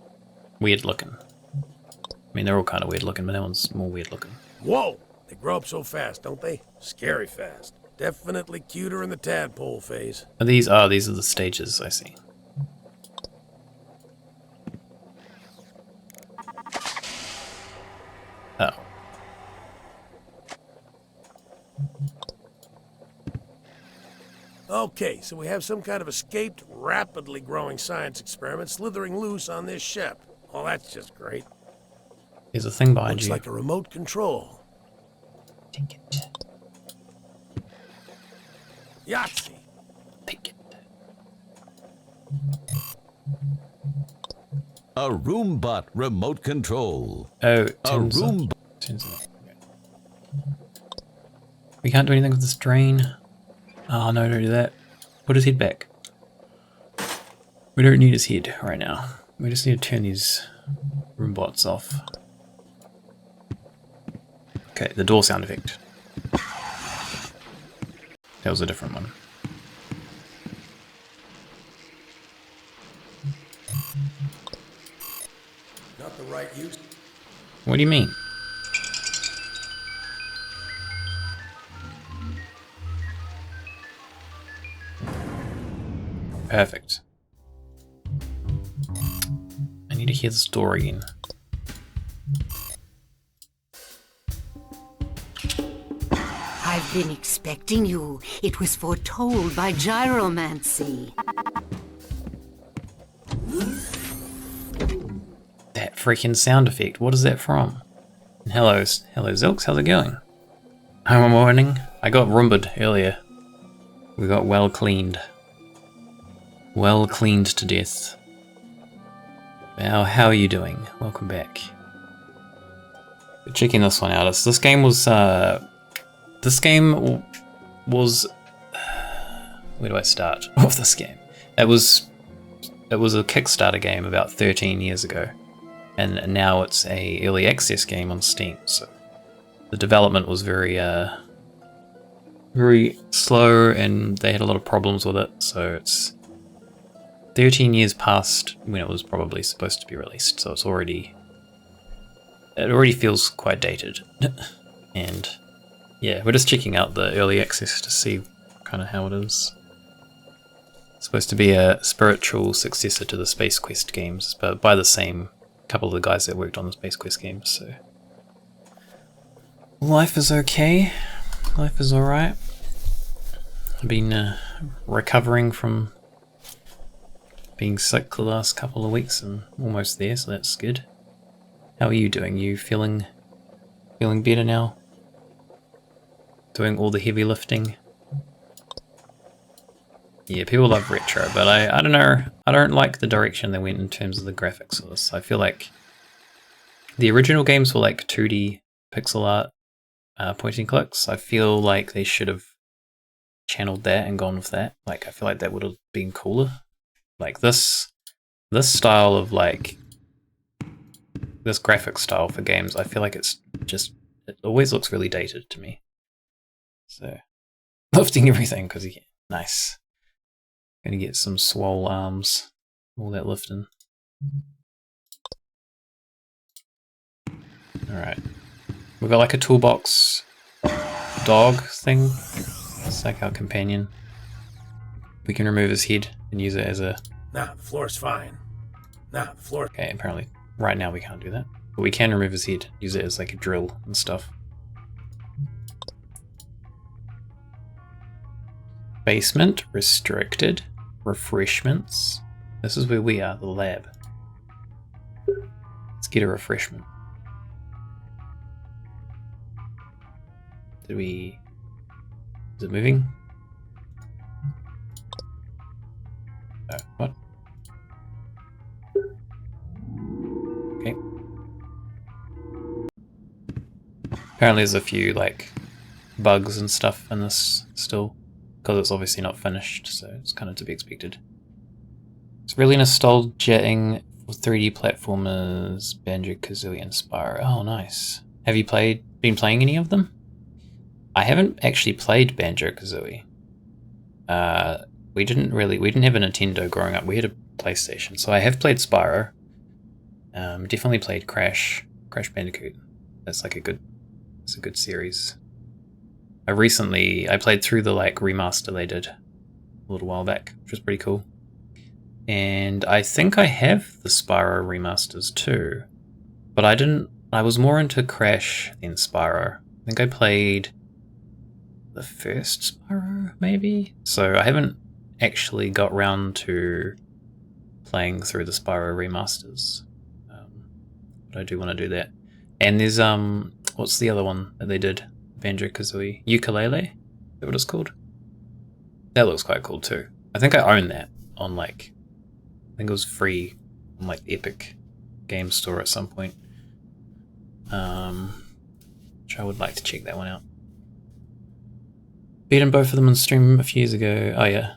weird looking. I mean, they're all kind of weird looking, but that one's more weird looking. Whoa! They grow up so fast, don't they? Scary fast. Definitely cuter in the tadpole phase. Are these are the stages, I see. Oh. Okay, so we have some kind of escaped, rapidly growing science experiment slithering loose on this ship. Oh, that's just great. There's a thing behind Looks you. like a remote control. Take it. Yahtzee! Take it. A Roombot remote control. Oh, A turns Room. turns up. Okay. We can't do anything with this drain. Oh no, don't do that. Put his head back. We don't need his head right now. We just need to turn these robots off. Okay, the door sound effect. That was a different one. Not the right use. What do you mean? Perfect. I need to hear this door again. I've been expecting you. It was foretold by gyromancy. That freaking sound effect. What is that from? And hello Zilks, how's it going? Home morning. I got rumbered earlier. We got well cleaned. Well cleaned to death. Now, how are you doing? Welcome back. Checking this one out. This game was. Where do I start with this game? It was a Kickstarter game about 13 years ago, and now it's a early access game on Steam. So the development was very slow, and they had a lot of problems with it. So it's 13 years past when it was probably supposed to be released. So it already feels quite dated, and yeah, we're just checking out the early access to see kind of how it is. It's supposed to be a spiritual successor to the Space Quest games, but by the same couple of the guys that worked on the Space Quest games, so life is okay. Life is alright. I've been recovering from being sick the last couple of weeks and almost there, so that's good. How are you doing? You feeling better now? Doing all the heavy lifting? Yeah, people love retro, but I don't know. I don't like the direction they went in terms of the graphics of this. I feel like the original games were like 2D pixel art point and clicks. I feel like they should have channeled that and gone with that. Like, I feel like that would have been cooler. Like this style of like this graphic style for games, I feel like it always looks really dated to me. So lifting everything because you can. Nice. Gonna get some swole arms. All that lifting. Alright. We've got like a toolbox dog thing. It's like our companion. We can remove his head and use it as a... Nah, the floor's fine. Nah, the floor... Okay, apparently right now we can't do that. But we can remove his head, use it as like a drill and stuff. Basement, restricted, refreshments. This is where we are, the lab. Let's get a refreshment. Is it moving? Oh, what? Okay. Apparently there's a few like bugs and stuff in this still, because it's obviously not finished, so it's kind of to be expected. It's really nostalgic for 3D platformers, Banjo-Kazooie and Spyro. Oh, nice. Have you been playing any of them? I haven't actually played Banjo-Kazooie. We didn't have a Nintendo growing up. We had a PlayStation, so I have played Spyro. Definitely played Crash Bandicoot. That's like it's a good series. I played through the like remaster they did a little while back, which was pretty cool. And I think I have the Spyro remasters too, but I was more into Crash than Spyro. I think I played the first Spyro, maybe? So I haven't actually got round to playing through the Spyro remasters. But I do want to do that. And there's, what's the other one that they did? Banjo-Kazooie? Ukulele? Is that what it's called? That looks quite cool too. I think I own that on like, I think it was free on like Epic Game Store at some point. Which I would like to check that one out. Beaten both of them on stream a few years ago. Oh yeah.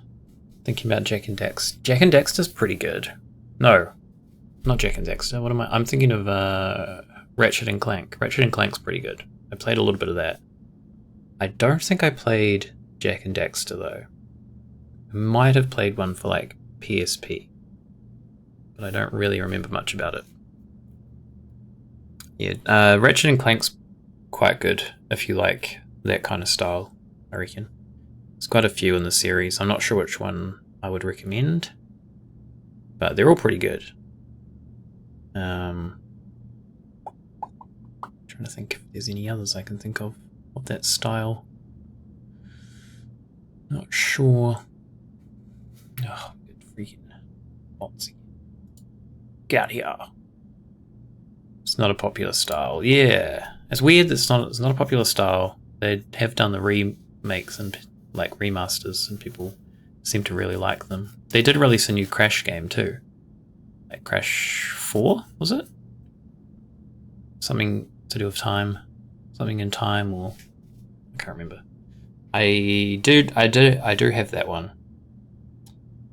Thinking about Jack and Dax. Jack and Dexter's pretty good. No. Not Jack and Dexter. What am I? I'm thinking of Ratchet and Clank. Ratchet and Clank's pretty good. I played a little bit of that. I don't think I played Jack and Dexter though. I might have played one for like PSP. But I don't really remember much about it. Yeah, Ratchet and Clank's quite good if you like that kind of style, I reckon. There's quite a few in the series. I'm not sure which one I would recommend, but they're all pretty good. Trying to think if there's any others I can think of that style. Not sure. Oh, good freaking Motsy. Get out here. It's not a popular style. Yeah, it's weird that it's not a popular style. They have done the remakes and like remasters, and people seem to really like them. They did release a new Crash game too, like Crash 4, was it? Something to do with time, something in time, or I can't remember. I do have that one,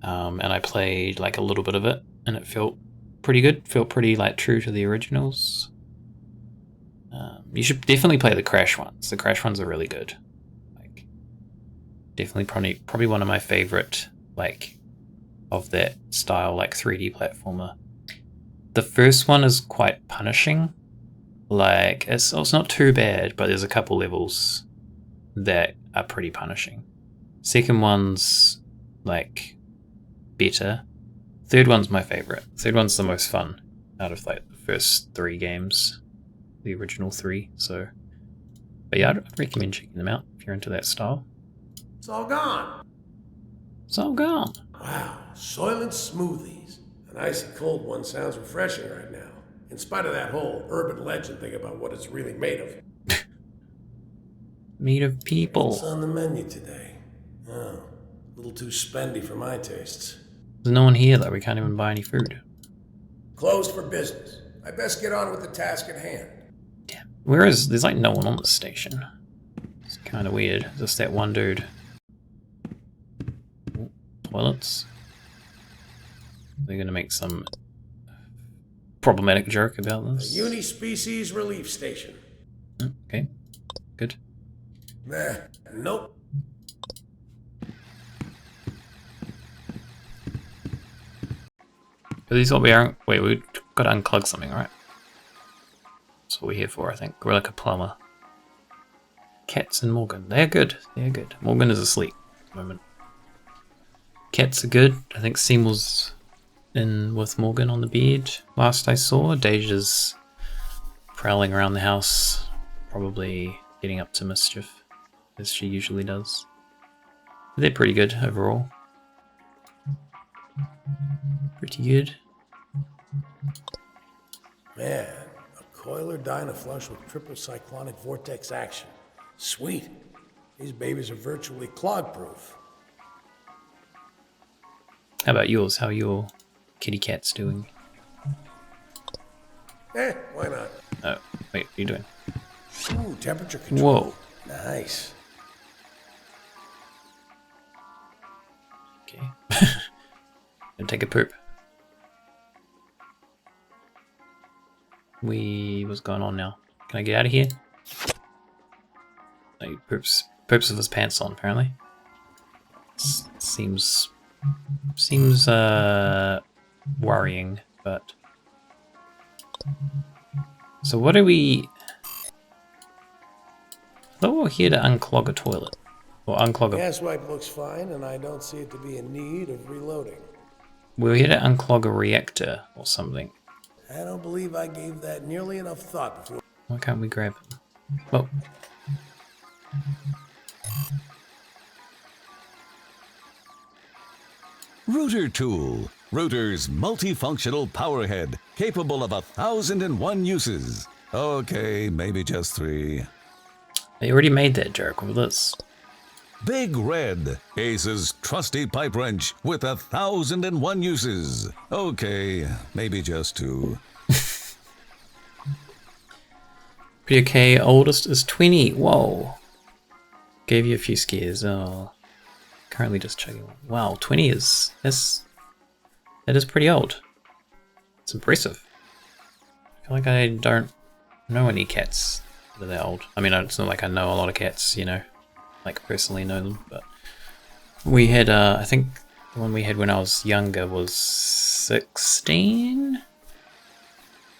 and I played like a little bit of it, and it felt pretty good. Felt pretty like true to the originals. You should definitely play the Crash ones. The Crash ones are really good. Like, definitely probably one of my favorite like of that style, like 3D platformer. The first one is quite punishing. Like it's not too bad, but there's a couple levels that are pretty punishing. Second one's like better. Third one's my favorite. Third one's the most fun out of like the first 3 games, the original 3. So, but yeah, I'd recommend checking them out if you're into that style. It's all gone. It's all gone. Wow, Soylent Smoothies. An icy cold one sounds refreshing right now, in spite of that whole urban legend thing about what it's really made of. Made of people. What's on the menu today? Oh, a little too spendy for my tastes. There's no one here though, we can't even buy any food. Closed for business. I best get on with the task at hand. Damn. There's like no one on the station. It's kind of weird. Just that one dude. Ooh, toilets. They're gonna make some problematic joke about A this. unispecies relief station. Okay, good. Nope. Are these what we are? Wait, we got to unclog something, right? That's what we're here for, I think. We're like a plumber. Cats and Morgan. They're good. They're good. Morgan is asleep at the moment. Cats are good. I think Seymour's in with Morgan on the bed. Last I saw, Deja's prowling around the house, probably getting up to mischief, as she usually does. They're pretty good overall. Pretty good. Man, a coiler Dynaflush with triple cyclonic vortex action. Sweet. These babies are virtually clog-proof. How about yours? How are your kitty cats doing? Why not? Oh, wait, what are you doing? Ooh, temperature control. Whoa. Nice. Okay. Gonna take a poop. What's going on now? Can I get out of here? No, he poops with his pants on, apparently. Seems worrying, but... So what are we... I thought we were here to unclog a toilet. Or unclog a... Gas wipe looks fine, and I don't see it to be in need of reloading. We were here to unclog a reactor or something. I don't believe I gave that nearly enough thought before. Why can't we grab him? Oh. Router Tool. Router's multifunctional powerhead, capable of 1,001 uses. Okay, maybe just 3. They already made that joke with this. Big Red, Ace's trusty pipe wrench with 1,001 uses. Okay, maybe just 2. Pretty okay, oldest is 20. Whoa. Gave you a few scares. Oh, currently just chugging one. Wow, 20 that is pretty old. It's impressive. I feel like I don't know any cats that are that old. I mean, it's not like I know a lot of cats, you know, like personally know them, but we had, I think the one we had when I was younger was 16?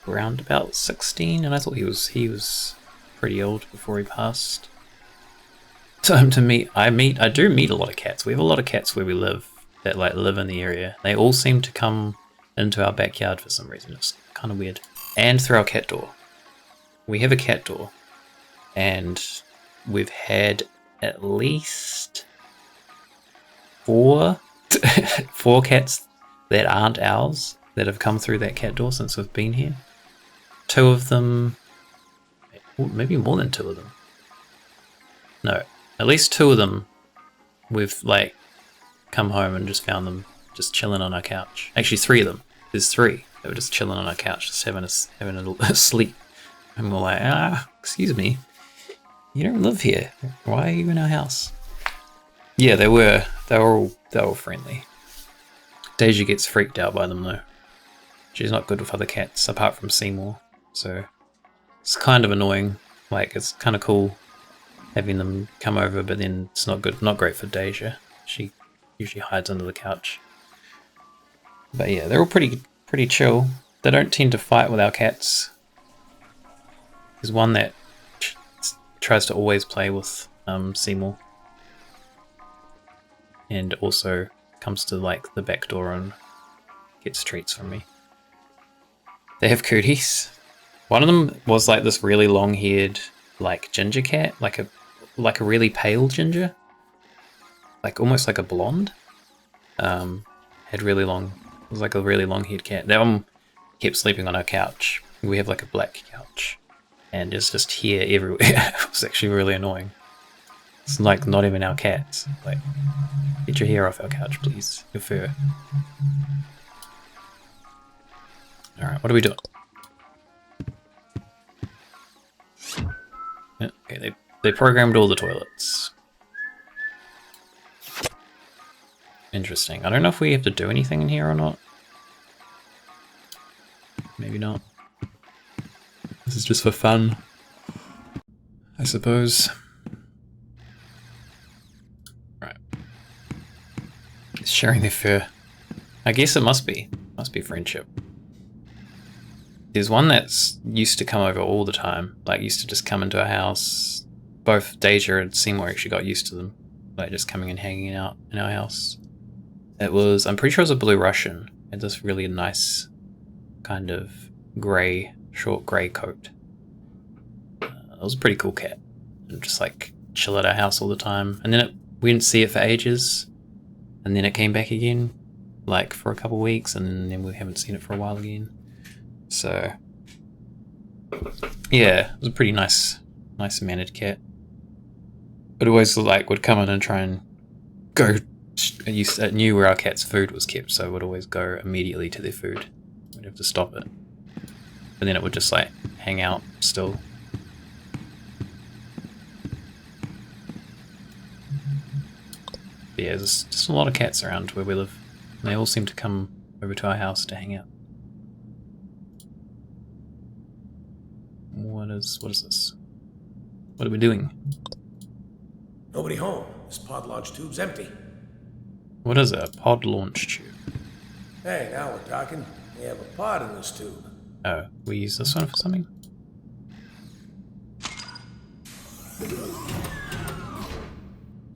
Around about 16, and I thought he was pretty old before he passed. Time to meet. I do meet a lot of cats. We have a lot of cats where we live that like live in the area. They all seem to come into our backyard for some reason. It's kind of weird. And through our cat door. We have a cat door, and we've had at least four cats that aren't ours that have come through that cat door since we've been here. 2 of them, maybe more than 2 of them. No, at least 2 of them we've like come home and just found them just chilling on our couch. Actually 3 of them. There's 3 that were just chilling on our couch, just having a sleep. And we're like, excuse me, you don't live here. Why are you in our house? Yeah, they were all friendly. Deja gets freaked out by them though. She's not good with other cats apart from Seymour. So it's kind of annoying. Like, it's kind of cool having them come over, but then it's not great for Deja. She usually hides under the couch. But yeah, they're all pretty chill. They don't tend to fight with our cats. There's one that tries to always play with Seymour, and also comes to like the back door and gets treats from me. They have cooties. One of them was like this really long-haired, like ginger cat, like a really pale ginger, like almost like a blonde. Had really long. It was like a really long-haired cat. That one kept sleeping on our couch. We have like a black couch, and it's just hair everywhere. It was actually really annoying. It's like not even our cats. Like, get your hair off our couch, please. Your fur. Alright, what are we doing? Okay, they programmed all the toilets. Interesting. I don't know if we have to do anything in here or not. Maybe not. This is just for fun, I suppose. Right. Sharing their fur. I guess it must be. Must be friendship. There's one that's used to come over all the time. Like, used to just come into our house. Both Deja and Seymour actually got used to them. Like, just coming and hanging out in our house. It was, I'm pretty sure it was a blue Russian. It had this really nice kind of grey, short grey coat. It was a pretty cool cat. And just like chill at our house all the time. And then we didn't see it for ages. And then it came back again, like for a couple of weeks, and then we haven't seen it for a while again. So yeah, it was a pretty nice mannered cat. It always like would come in and try and go. It knew where our cat's food was kept, so it would always go immediately to their food. We'd have to stop it, but then it would just like hang out still. But yeah, there's just a lot of cats around where we live. And they all seem to come over to our house to hang out. What is this? What are we doing? Nobody home. This pod launch tube's empty. What is it? A pod launch tube? Hey, now we're talking. We have a pod in this tube. Oh, we use this one for something?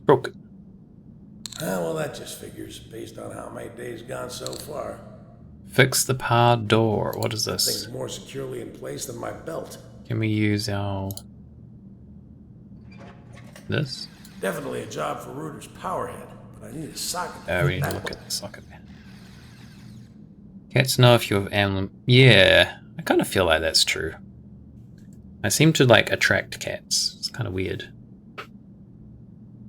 Broke. Well, that just figures, based on how my day's gone so far. Fix the pod door. What is this? Thing's more securely in place than my belt. Can we use our... this? Definitely a job for Reuter's powerhead, but I need a socket. Oh, we need to look at the socket. Cats know if you have animal... Yeah, I kind of feel like that's true. I seem to like attract cats. It's kind of weird.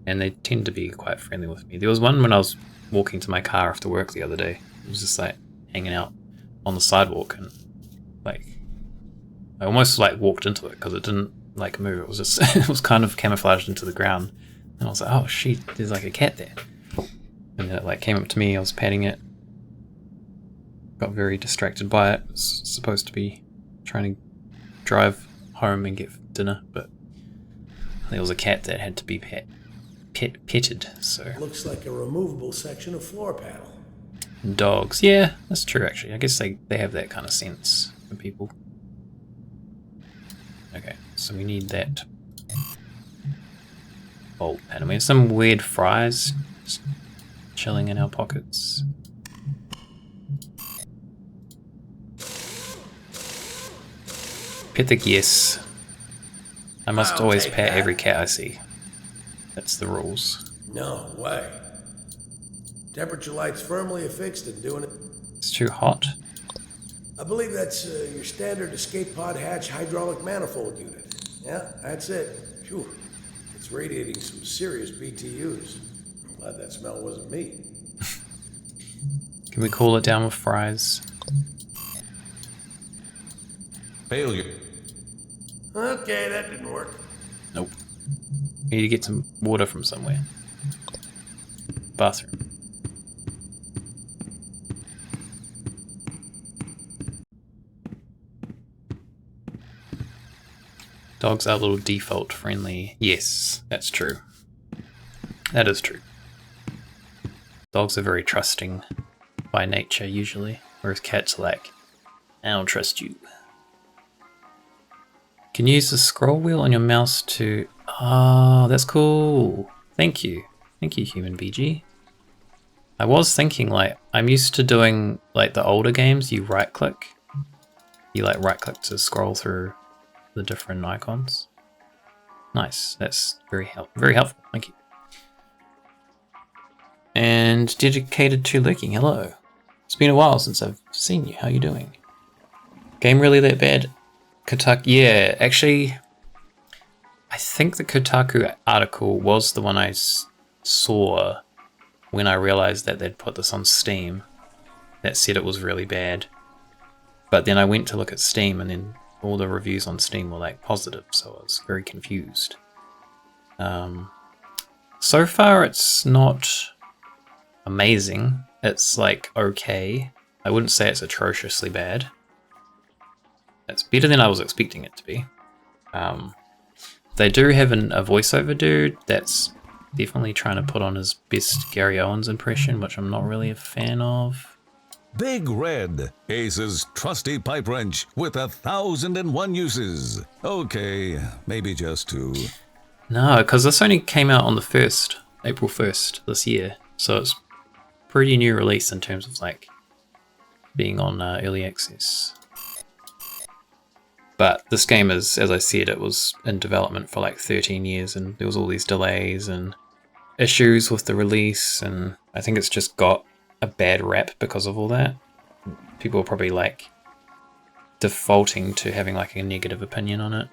And they tend to be quite friendly with me. There was one when I was walking to my car after work the other day. It was just like hanging out on the sidewalk, and like I almost like walked into it because it didn't like move. It was just it was kind of camouflaged into the ground. And I was like, oh shit, there's like a cat there. And then it like came up to me, I was petting it. Got very distracted by it. Was supposed to be trying to drive home and get dinner, but there was a cat that had to be petted, so. Looks like a removable section of floor panel. Dogs, yeah, that's true actually. I guess they have that kind of sense for people. Okay, so we need that bolt panel. We have some weird fries just chilling in our pockets. Pet yes. I must I'll always take pet that. every cat I see. That's the rules. No way. Temperature light's firmly affixed and doing it. It's too hot. I believe that's your standard escape pod hatch hydraulic manifold unit. Yeah, that's it. Phew. It's radiating some serious BTUs. I'm glad that smell wasn't me. Can we cool it down with fries? Failure. Okay, that didn't work. Nope. We need to get some water from somewhere. Bathroom. Dogs are a little default friendly. Yes, that's true. That is true. Dogs are very trusting by nature usually, whereas cats are like, I don't trust you. Can you use the scroll wheel on your mouse to... Oh, that's cool. Thank you. Thank you, Human BG. I was thinking, like, I'm used to doing, like, the older games, you right-click. You, like, right-click to scroll through the different icons. Nice. That's very helpful. Thank you. And dedicated to lurking. Hello. It's been a while since I've seen you. How you doing? Game really that bad? Kotaku, yeah, actually, I think the Kotaku article was the one I saw when I realized that they'd put this on Steam that said it was really bad. But then I went to look at Steam and then all the reviews on Steam were like positive, so I was very confused. So far it's not amazing. It's like okay. I wouldn't say it's atrociously bad. It's better than I was expecting it to be. They do have a voiceover dude that's definitely trying to put on his best Gary Owens impression, which I'm not really a fan of. Big Red, Ace's trusty pipe wrench with 1,001 uses. Okay, maybe just 2. No, because this only came out on the 1st, April 1st this year, so it's pretty new release in terms of like being on early access. But this game is, as I said, it was in development for like 13 years and there was all these delays and issues with the release, and I think it's just got a bad rap because of all that. People are probably like defaulting to having like a negative opinion on it.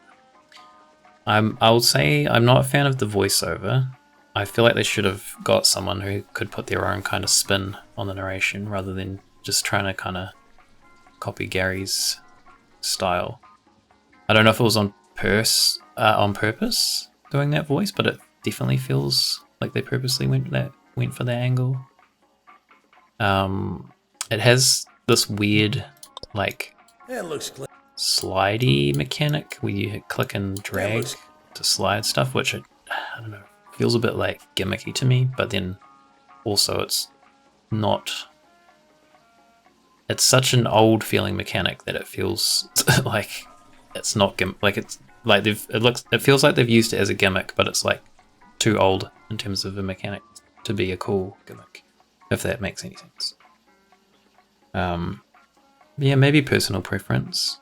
I'll say I'm not a fan of the voiceover. I feel like they should have got someone who could put their own kind of spin on the narration rather than just trying to kind of copy Gary's style. I don't know if it was on purpose doing that voice, but it definitely feels like they purposely went for that angle. It has this weird like Yeah, it looks clean. slidey mechanic where you click and drag to slide stuff, which I don't know, feels a bit like gimmicky to me, but then also it's not. It's such an old feeling mechanic that it feels like it's not it's like it feels like they've used it as a gimmick, but it's like too old in terms of a mechanic to be a cool gimmick, if that makes any sense. Yeah, maybe personal preference.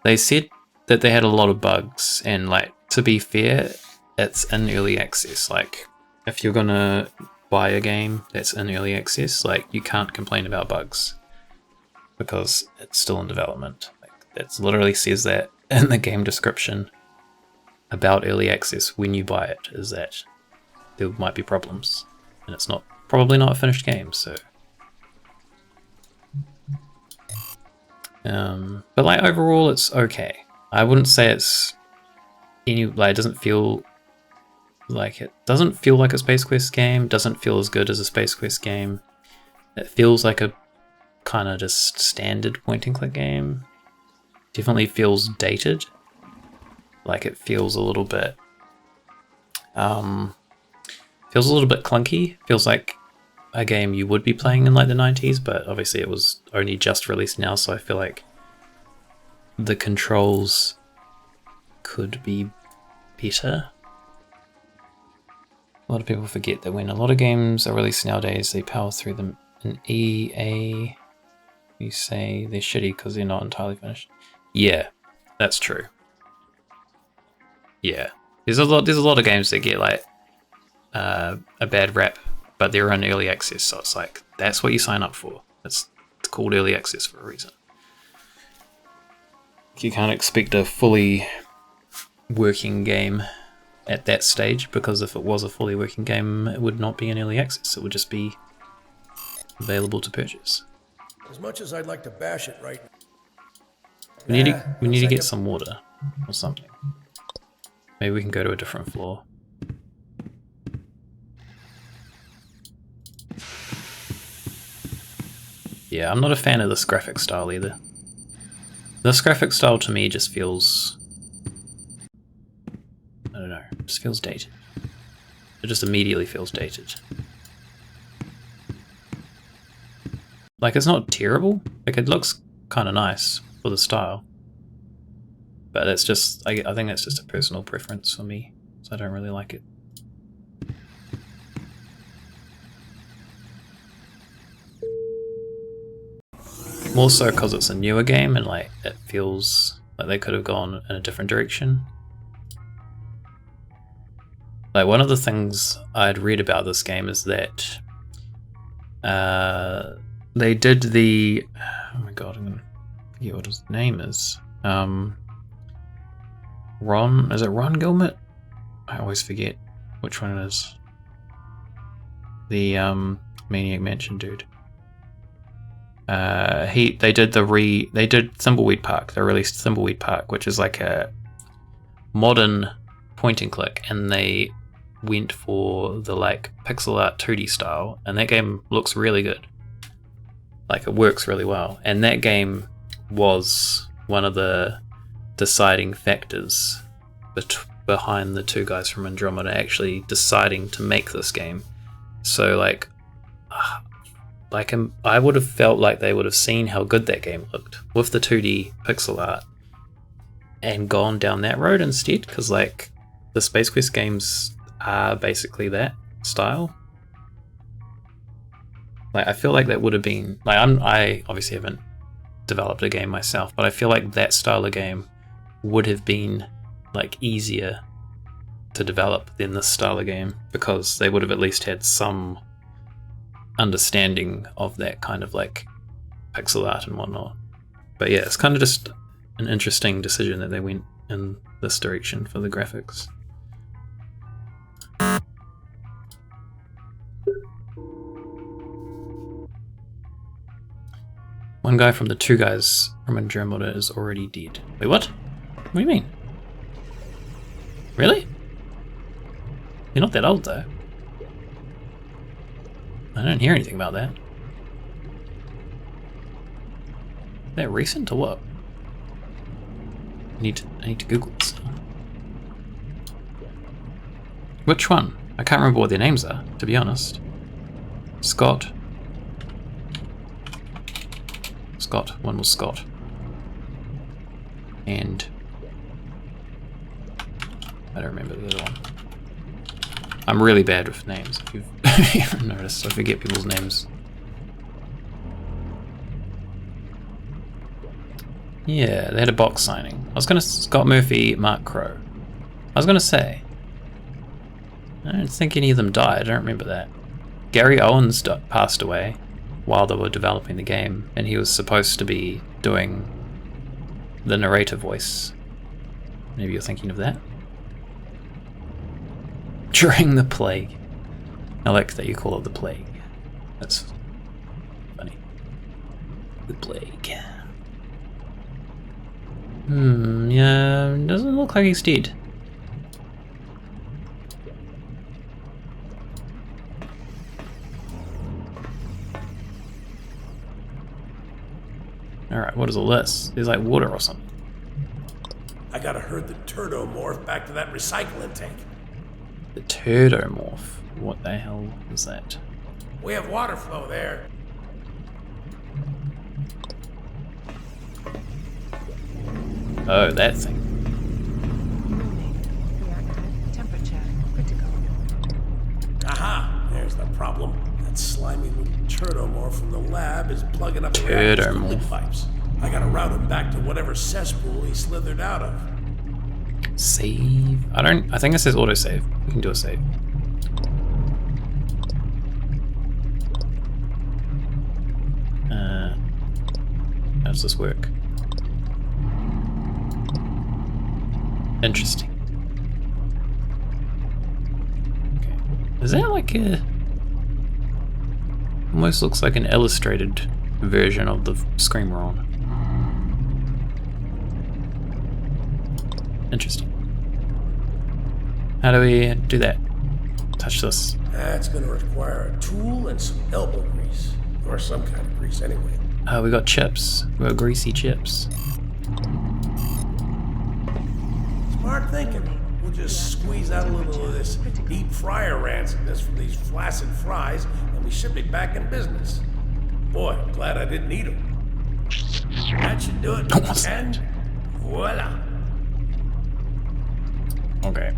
They said that they had a lot of bugs, and like, to be fair, it's in early access. Like, if you're gonna buy a game that's in early access, like, you can't complain about bugs because it's still in development. Like, it literally says that in the game description about early access when you buy it, is that there might be problems, and it's probably not a finished game. So but like overall it's okay. I wouldn't say it's it doesn't feel Like, it doesn't feel like a Space Quest game, doesn't feel as good as a Space Quest game. It feels like a kind of just standard point and click game. Definitely feels dated. Like, it feels a little bit clunky. Feels like a game you would be playing in like the 90s, but obviously it was only just released now, so I feel like the controls could be better. A lot of people forget that when a lot of games are released nowadays, they power through them in EA. You say they're shitty because they're not entirely finished. Yeah, that's true. Yeah, there's a lot of games that get like a bad rap, but they're in early access, so it's like that's what you sign up for. It's called early access for a reason. You can't expect a fully working game at that stage, because if it was a fully working game, it would not be in early access. It would just be available to purchase. As much as I'd like to bash it right now. We need to get some water or something. Maybe we can go to a different floor. Yeah, I'm not a fan of this graphic style either. This graphic style to me just feels... I don't know, it just feels dated. It just immediately feels dated. Like, it's not terrible. Like, it looks kind of nice for the style. But it's just, I think that's just a personal preference for me. So I don't really like it. More so because it's a newer game and like it feels like they could have gone in a different direction. Like, one of the things I'd read about this game is that they did the, oh my god, I'm gonna forget what his name is. Ron, is it Ron Gilbert? I always forget which one it is. The Maniac Mansion dude. They did Thimbleweed Park. They released Thimbleweed Park, which is like a modern point and click, and they went for the like pixel art 2D style, and that game looks really good. Like, it works really well, and that game was one of the deciding factors behind the two guys from Andromeda actually deciding to make this game. So like I would have felt like they would have seen how good that game looked with the 2D pixel art and gone down that road instead, because like the Space Quest games are basically that style. Like, I feel like that would have been like, I obviously haven't developed a game myself, but I feel like that style of game would have been like easier to develop than this style of game, because they would have at least had some understanding of that kind of like pixel art and whatnot. But yeah, it's kind of just an interesting decision that they went in this direction for the graphics. One guy from the two guys from Andromeda is already dead. Wait, what? What do you mean? Really? You're not that old though. I don't hear anything about that. Is that recent or what? I need to Google this. Which one? I can't remember what their names are, to be honest. Scott. One was Scott. And I don't remember the other one. I'm really bad with names, if you've noticed. I forget people's names. Yeah, they had a box signing. Scott Murphy, Mark Crow. I was gonna say, I don't think any of them died. I don't remember that. Gary Owens passed away while they were developing the game, and he was supposed to be doing the narrator voice. Maybe you're thinking of that? During the plague. I like that you call it the plague. That's funny. The plague. Yeah, doesn't look like he's dead. Alright, what is all this? There's like water or something. I gotta herd the turdomorph back to that recycling tank. The turdomorph. What the hell is that? We have water flow there. Oh, that thing. Aha! There's the problem. That slimy little turdomorph from the lab is plugging up the reactor's cooling pipes. I gotta route him back to whatever cesspool he slithered out of. Save? I think it says autosave. We can do a save. How does this work? Interesting. Okay. Is that like a... Almost looks like an illustrated version of the screen we're on. Interesting. How do we do that? Touch this. That's gonna require a tool and some elbow grease. Or some kind of grease anyway. Oh, we got chips. We got greasy chips. Smart thinking. We'll just squeeze out a little of this deep fryer rancidness from these flaccid fries, and we should be back in business. Boy, I'm glad I didn't eat them. That should do it. And voila. Okay.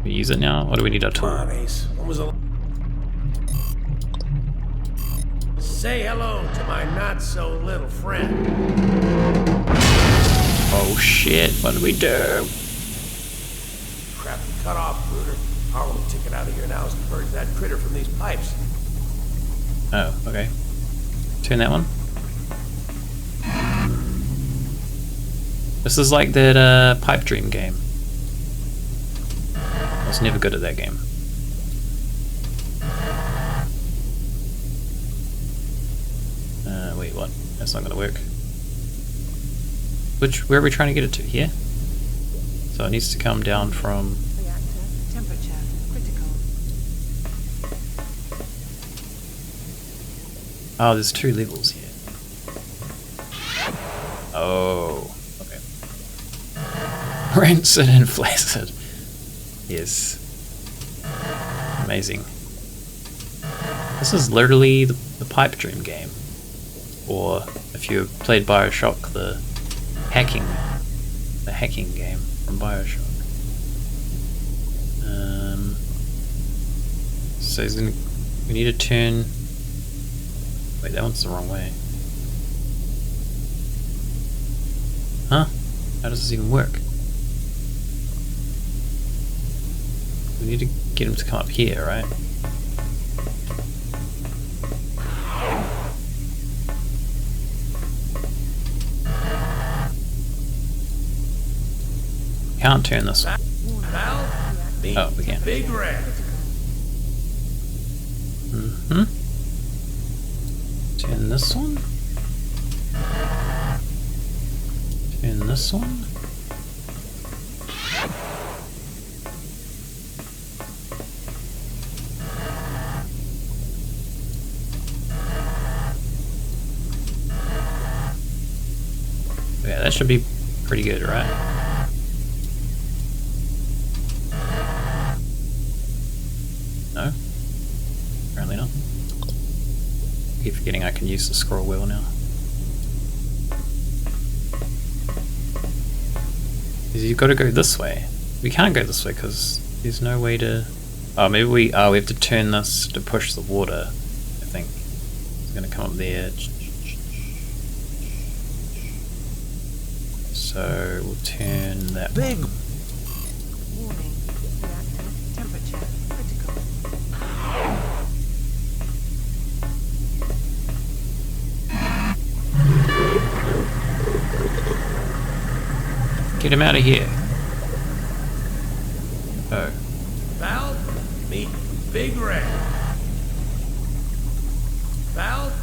We use it now? Or do we need a tool? Come on, Ace. When was the... Say hello to my not-so-little friend. Oh shit, what do we do? Crap, we cut off, Bruder. Our only ticket out of here now is to purge that critter from these pipes. Oh, okay. Turn that one. This is like that Pipe Dream game. I was never good at that game. Wait, what? That's not gonna work. Where are we trying to get it to? Here? So it needs to come down from... Reactor temperature critical. Oh, there's 2 levels here. Oh, okay. Rancid and flaccid. Yes. Amazing. This is literally the Pipe Dream game. Or if you played Bioshock, the hacking game from Bioshock. So we need to turn... Wait, that one's the wrong way. Huh? How does this even work? We need to get him to come up here, right? Can't turn this one. Oh, we can. Big red. Turn this one. Turn this one. Yeah, that should be pretty good, right? No? Apparently not. I keep forgetting I can use the scroll wheel now. Because you've got to go this way. We can't go this way because there's no way to... Oh, maybe we have to turn this to push the water, I think. It's going to come up there. So we'll turn that Big. one. Warning. Reactor temperature critical. Get him out of here. Oh. Valve, meet Big Red. Valve,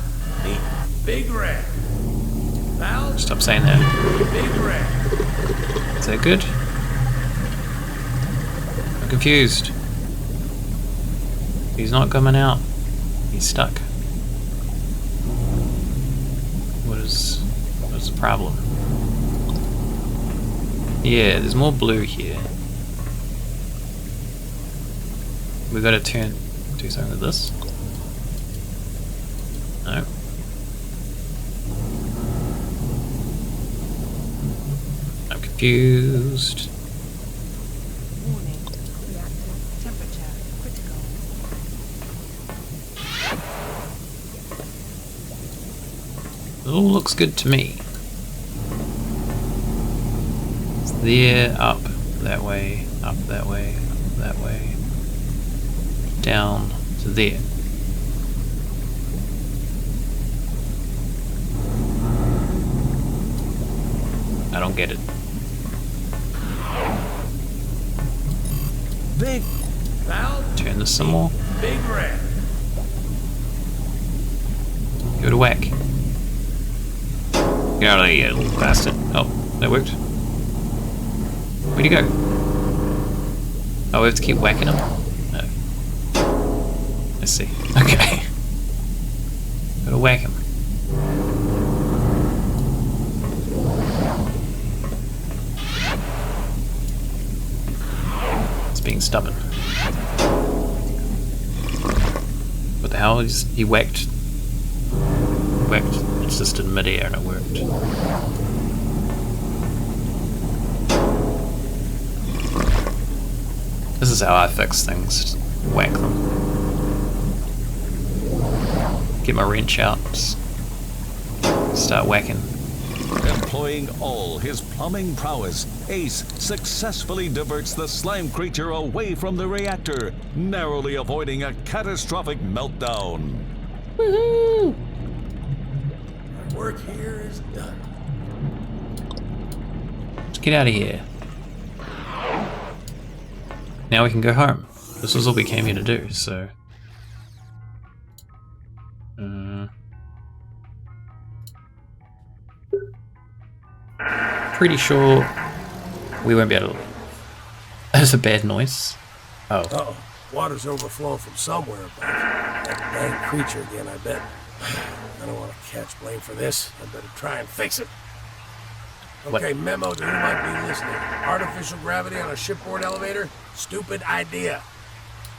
meet Big Red. Valve, Stop saying that. Big Red. Is that good? I'm confused. He's not coming out. He's stuck. What is What's the problem? Yeah, there's more blue here. We gotta do something with this. No. I'm confused. Warning. Reactor temperature critical. It all looks good to me. It's there, up that way, up that way, up that way, down to there. I don't get it. Big Val, Turn this some more. Big Red. Give it a whack. Get out of here, little bastard. Oh, that worked. Where'd he go? Oh, we have to keep whacking him? No. I see. Okay. Gotta whack him. It's being stubborn. What the hell? He whacked. It's just in midair and it worked. This is how I fix things. Just whack them. Get my wrench out. Just start whacking. Employing all his plumbing prowess, Ace successfully diverts the slime creature away from the reactor, narrowly avoiding a catastrophic meltdown. Woohoo! My work here is done. Let's get out of here. Now we can go home. This was all we came here to do, so... Pretty sure we won't be able to leave. That's a bad noise. Oh. Uh-oh. Water's overflowing from somewhere, but that dang creature again, I bet. I don't want to catch blame for this. I better try and fix it. Okay, What? memo to who might be listening. Artificial gravity on a shipboard elevator? Stupid idea.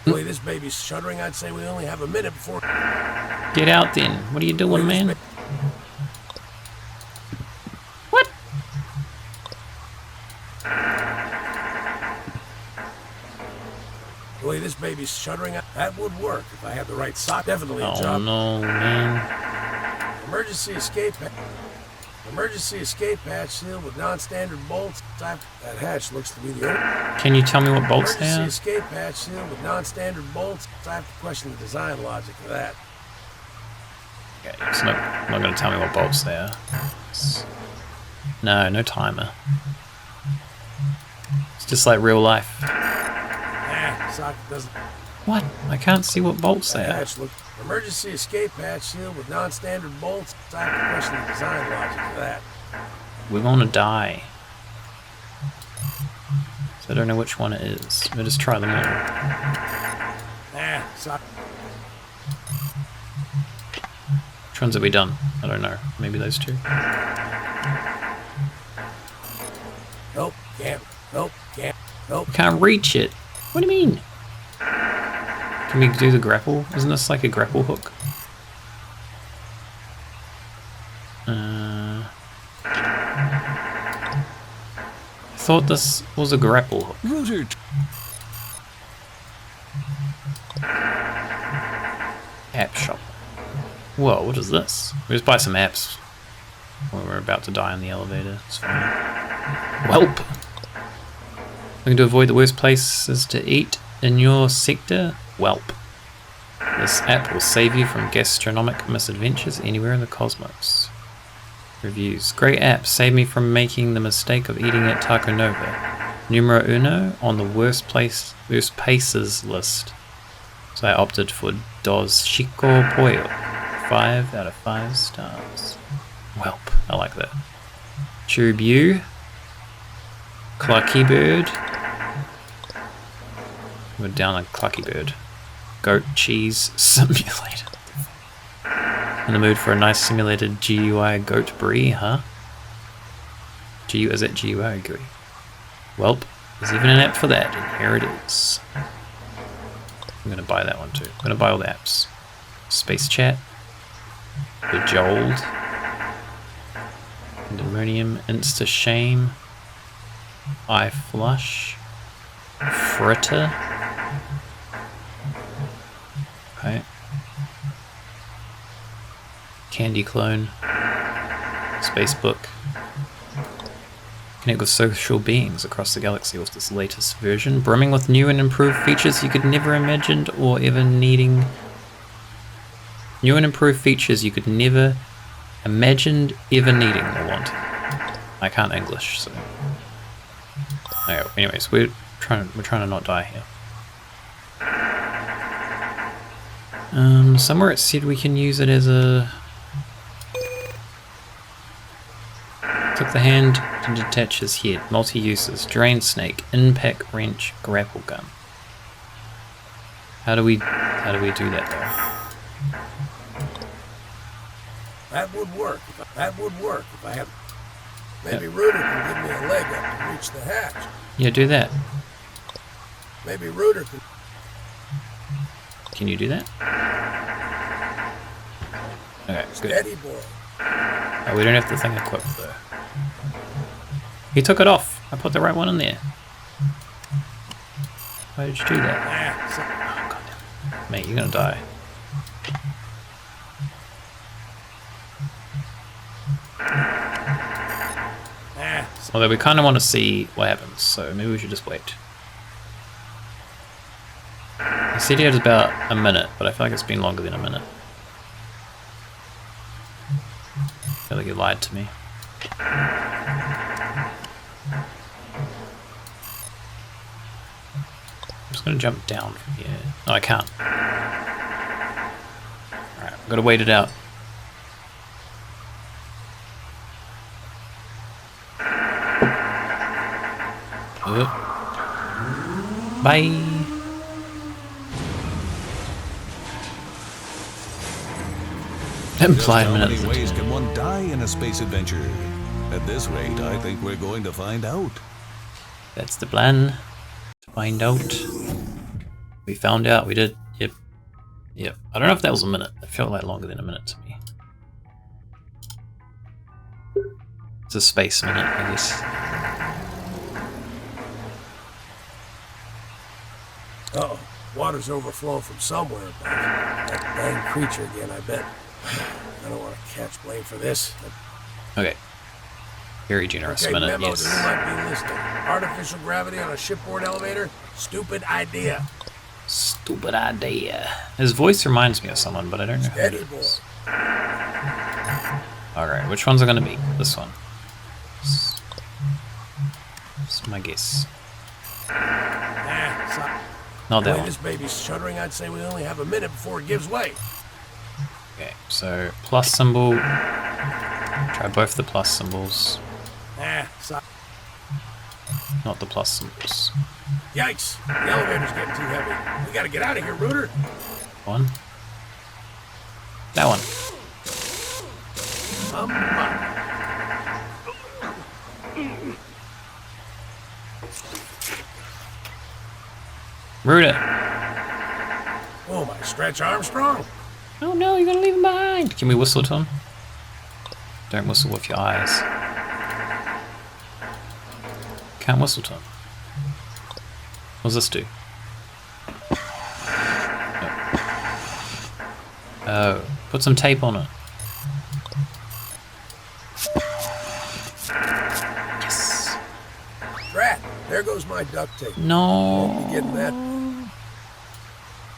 Boy, this baby's shuddering. I'd say we only have a minute before... Get out then. What are you doing, man? What? The way this baby's shuddering, that would work if I had the right sock. Definitely a Oh job. no, man. Emergency escape hatch. Emergency escape hatch sealed with non-standard bolts. That hatch looks to be the only... Can you tell me what bolts they Emergency are? escape hatch sealed with non-standard bolts. I have to question the design logic of that. Okay, it's not going to tell me what bolts they are. No timer. It's just like real life. Socket doesn't... What? I can't see what bolts they That are. hatch look... Emergency escape hatch sealed with non-standard bolts. I have to question the design logic of that. We're going to die. So I don't know which one it is. We'll just try them all. Socket... Which ones have we done? I don't know. Maybe those two? Nope, can't. Nope, can't. Nope. Can't reach it. What do you mean? Can we do the grapple? Isn't this like a grapple hook? I thought this was a grapple hook. Router. App shop. Whoa, what is this? We just buy some apps when we're about to die in the elevator. It's fine. Welp! Looking to avoid the worst places to eat in your sector? Welp. This app will save you from gastronomic misadventures anywhere in the cosmos. Reviews. Great app. Saved me from making the mistake of eating at Taco Nova. Numero uno on the worst places list. So I opted for Dos Chico Pollo. 5 out of 5 stars. Welp. I like that. Cherubu. Clucky Bird. We're down on Clucky Bird. Goat Cheese Simulator. In the mood for a nice simulated GUI goat brie, huh? Is that GUI? I agree. Welp, there's even an app for that, and here it is. I'm gonna buy that one too. I'm gonna buy all the apps. Space Chat, Bejeweled, Pandemonium, Insta Shame, iFlush, Fritter. Okay. Candy Clone, Spacebook. Connect with social beings across the galaxy with this latest version, brimming with new and improved features you could never imagined or ever needing. New and improved features you could never imagined ever needing or wanting. I can't English, so. Okay, anyways, we're trying to not die here. Somewhere it said we can use it as a. Click the hand to detach his head. Multi-uses. Drain snake. Impact wrench. Grapple gun. How do we do that though? That would work. That would work if I had. Maybe Rooter can give me a leg up to reach the hatch. Yeah, do that. Maybe Rooter can. Can you do that? Okay, good. Steady boy. Oh, we don't have the thing equipped though. He took it off. I put the right one in there. Why did you do that? Oh, goddamn. Mate, you're gonna die. Although we kind of want to see what happens, so maybe we should just wait. He said he had about a minute, but I feel like it's been longer than a minute. I feel like he lied to me. I'm just going to jump down from here. No, I can't. Alright, I've got to wait it out. Bye! Just how many ways can one die in a space adventure? At this rate, I think we're going to find out. That's the plan. To find out. We found out. We did. Yep. Yep. I don't know if that was a minute. It felt like longer than a minute to me. It's a space minute, I guess. Uh-oh. Water's overflowing from somewhere above. That dang creature again, I bet. I don't want to catch blame for this. Okay. Very generous Okay, minute, memo yes. to who might be listening. Artificial gravity on a shipboard elevator? Stupid idea. Stupid idea. His voice reminds me of someone, but I don't know who it Steady boy. is. Alright, which one's it gonna be? This one. That's my guess. Not that the way one. this baby's shuddering, I'd say we only have a minute before it gives way. Okay, so plus symbol. Try both the plus symbols. Not the plus symbols. Yikes! The elevator's getting too heavy. We gotta get out of here, Rooter. One. That one. Rooter. Oh, my Stretch Armstrong. Oh no, you're gonna leave him behind. Can we whistle to him? Don't whistle with your eyes. Can't whistle to him. What does this do? Oh, put some tape on it. Yes. Drat, there goes my duct tape. No. Won't be getting that.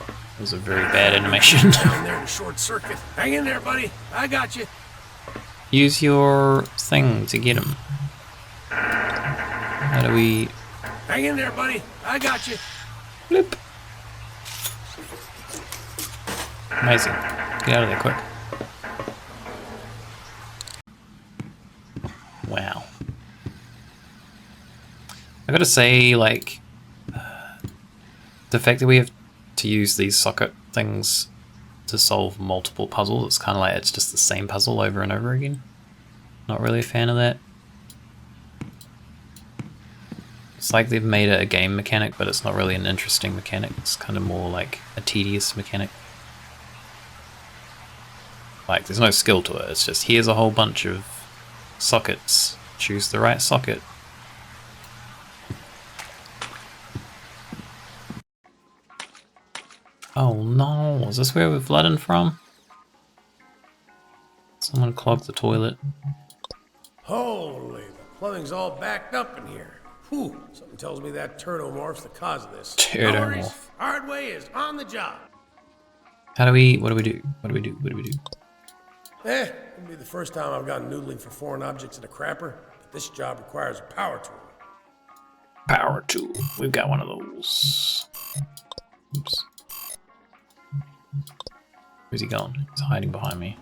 That was a very bad animation. Down there in short circuit. Hang in there, buddy. I got you. Use your thing to get him. How do we... Hang in there, buddy. I got you. Bloop. Amazing. Get out of there quick. Wow. I gotta say, like, the fact that we have to use these socket things to solve multiple puzzles, it's kind of like it's just the same puzzle over and over again. Not really a fan of that. It's like they've made it a game mechanic, but it's not really an interesting mechanic. It's kind of more like a tedious mechanic. Like, there's no skill to it. It's just, here's a whole bunch of sockets. Choose the right socket. Oh no, is this where we're flooding from? Someone clogged the toilet. Holy, the plumbing's all backed up in here. Whew, something tells me that turdomorph's the cause of this. No worries, Turdomorph. Hardway is on the job. How do we, what do we do? What do we do? What do we do? It'll be the first time I've gone noodling for foreign objects in a crapper, but this job requires a power tool. Power tool. We've got one of those. Oops. Where's he gone? He's hiding behind me.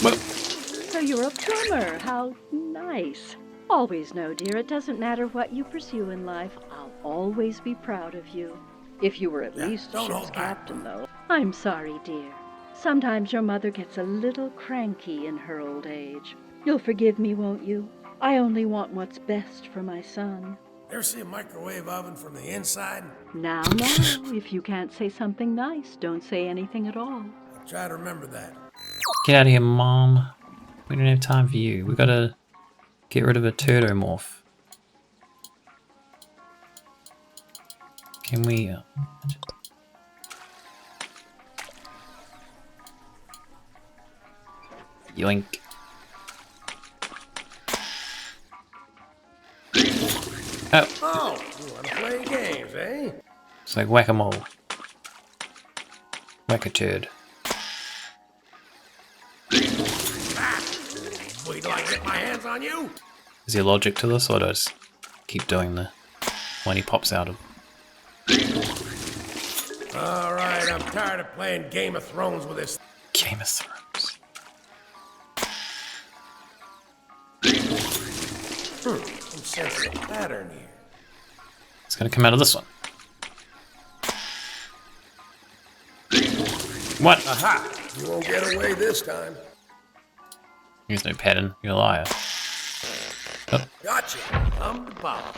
Whoa. So you're a plumber. How nice. Always know, dear, it doesn't matter what you pursue in life. I'll always be proud of you. If you were at least don't ship's hold back. captain, though. I'm sorry, dear. Sometimes your mother gets a little cranky in her old age. You'll forgive me, won't you? I only want what's best for my son. Ever see a microwave oven from the inside? Now, if you can't say something nice, don't say anything at all. I'll try to remember that. Get out of here, Mom. We don't have time for you. We gotta get rid of a turdomorph. Can we... Yoink. Oh! Oh, you want to play games, eh? It's like whack-a-mole. Whack a turd. Wait till I get my hands on you. Is there logic to this, or do I just keep doing the when he pops out of? All right, I'm tired of playing Game of Thrones with this. Game of Thrones. Some sense of a pattern here. It's gonna come out of this one. What? Aha! You won't get away this time. There's no pattern. You're a liar. Oh. Gotcha. Come to pop.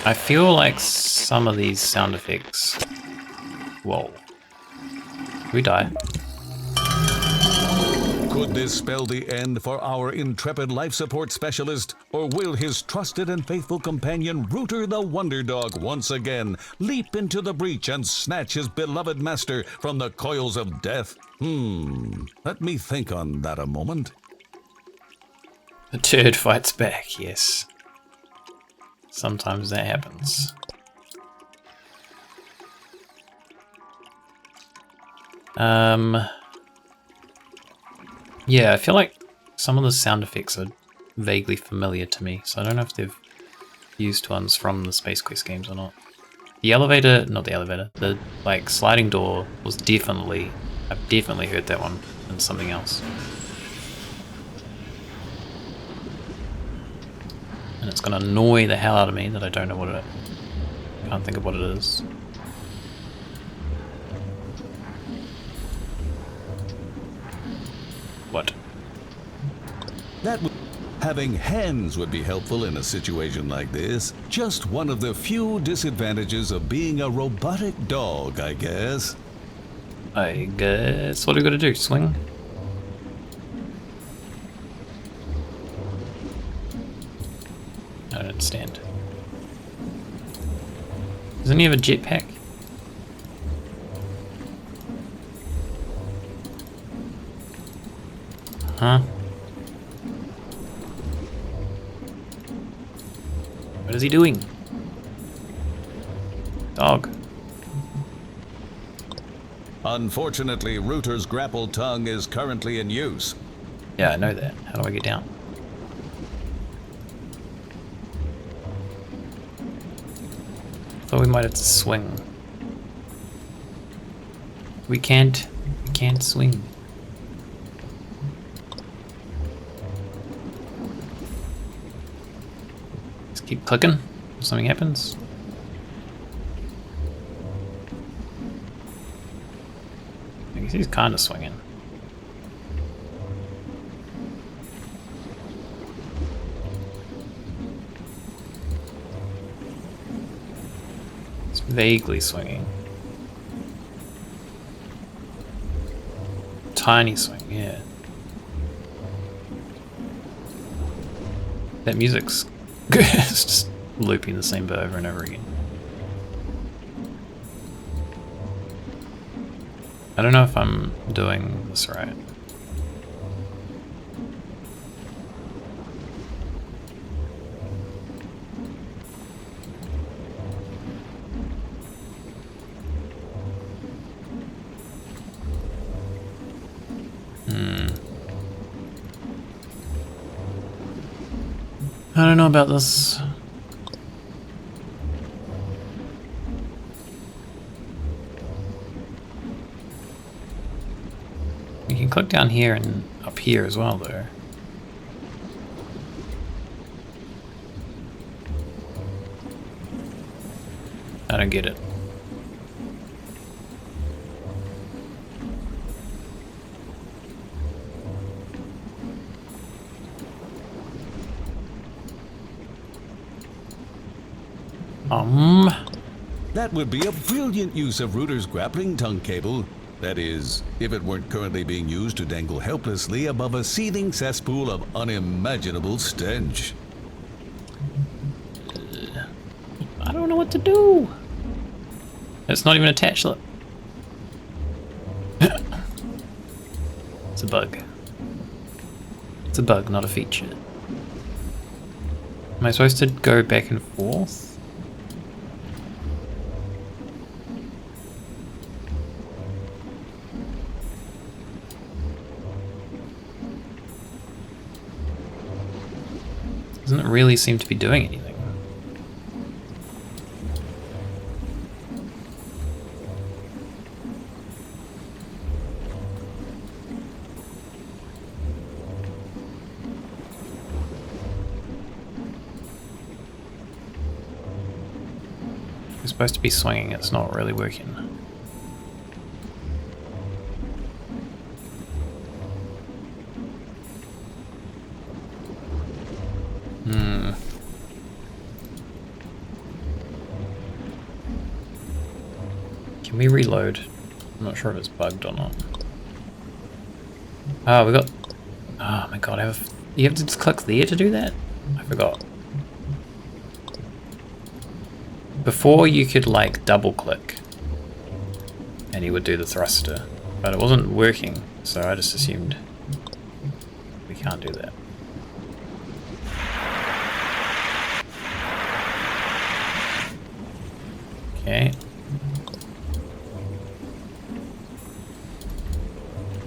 I feel like some of these sound effects. Whoa. Did we die? Could this spell the end for our intrepid life support specialist? Or will his trusted and faithful companion, Rooter the Wonder Dog, once again leap into the breach and snatch his beloved master from the coils of death? Let me think on that a moment. The turd fights back, yes. Sometimes that happens. Yeah, I feel like some of the sound effects are vaguely familiar to me, so I don't know if they've used ones from the Space Quest games or not. The elevator, not the elevator, the like sliding door was definitely, I've definitely heard that one in something else. And it's gonna annoy the hell out of me that I don't know what it, can't think of what it is. What? Having hands would be helpful in a situation like this. Just one of the few disadvantages of being a robotic dog, I guess. I guess. What do we gotta do? Swing? I don't understand. Doesn't he have a jetpack? Huh? What is he doing? Dog. Unfortunately, Rooter's grapple tongue is currently in use. Yeah, I know that. How do I get down? Thought we might have to swing. We can't swing. Just keep clicking. If something happens. He's kind of swinging. It's vaguely swinging. Tiny swing, yeah. That music's it's just looping the same bit over and over again. I don't know if I'm doing this right. I don't know about this. You can click down here and up here as well, though. I don't get it. That would be a brilliant use of Router's grappling tongue cable. That is, if it weren't currently being used to dangle helplessly above a seething cesspool of unimaginable stench. I don't know what to do. It's not even attached, look. It's a bug. It's a bug, not a feature. Am I supposed to go back and forth? Doesn't really seem to be doing anything. It's supposed to be swinging, it's not really working. Can we reload? I'm not sure if it's bugged or not. Oh, we got... Oh my god, you have to just click there to do that? I forgot. Before you could like double click and he would do the thruster, but it wasn't working, so I just assumed we can't do that. Okay.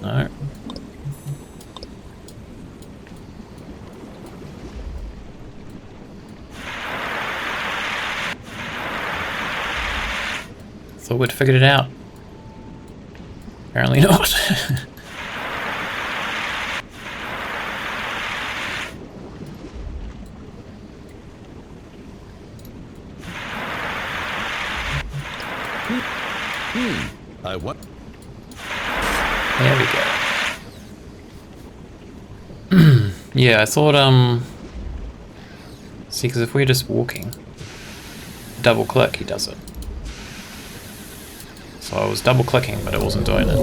No. Thought we'd figured it out. Apparently not. I what? There we go. Yeah, I thought, see, because if we're just walking, double click, he does it. So I was double clicking, but it wasn't doing it.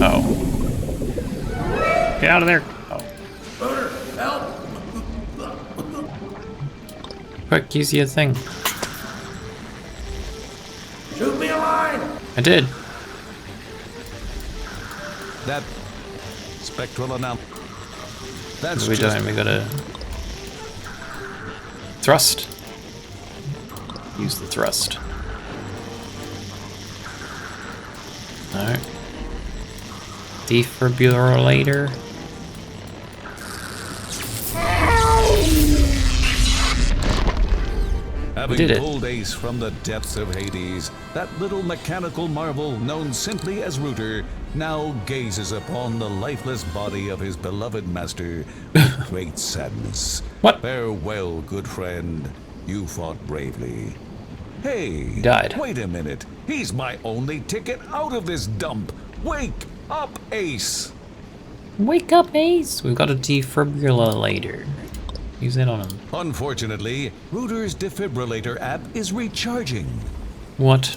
Oh. Get out of there! Oh. Help! Quick, use your thing. Shoot me a line! I did. That spectral announcement. What are we doing? We gotta thrust. Use the thrust. No. Defibrillator. Having pulled Ace from the depths of Hades, that little mechanical marvel known simply as Router now gazes upon the lifeless body of his beloved master with great sadness. What? Farewell, good friend. You fought bravely. Hey, died. Wait a minute. He's my only ticket out of this dump. Wake up, Ace! Wake up, Ace! We've got a defibrillator. Use that on him. Unfortunately, Router's defibrillator app is recharging. What?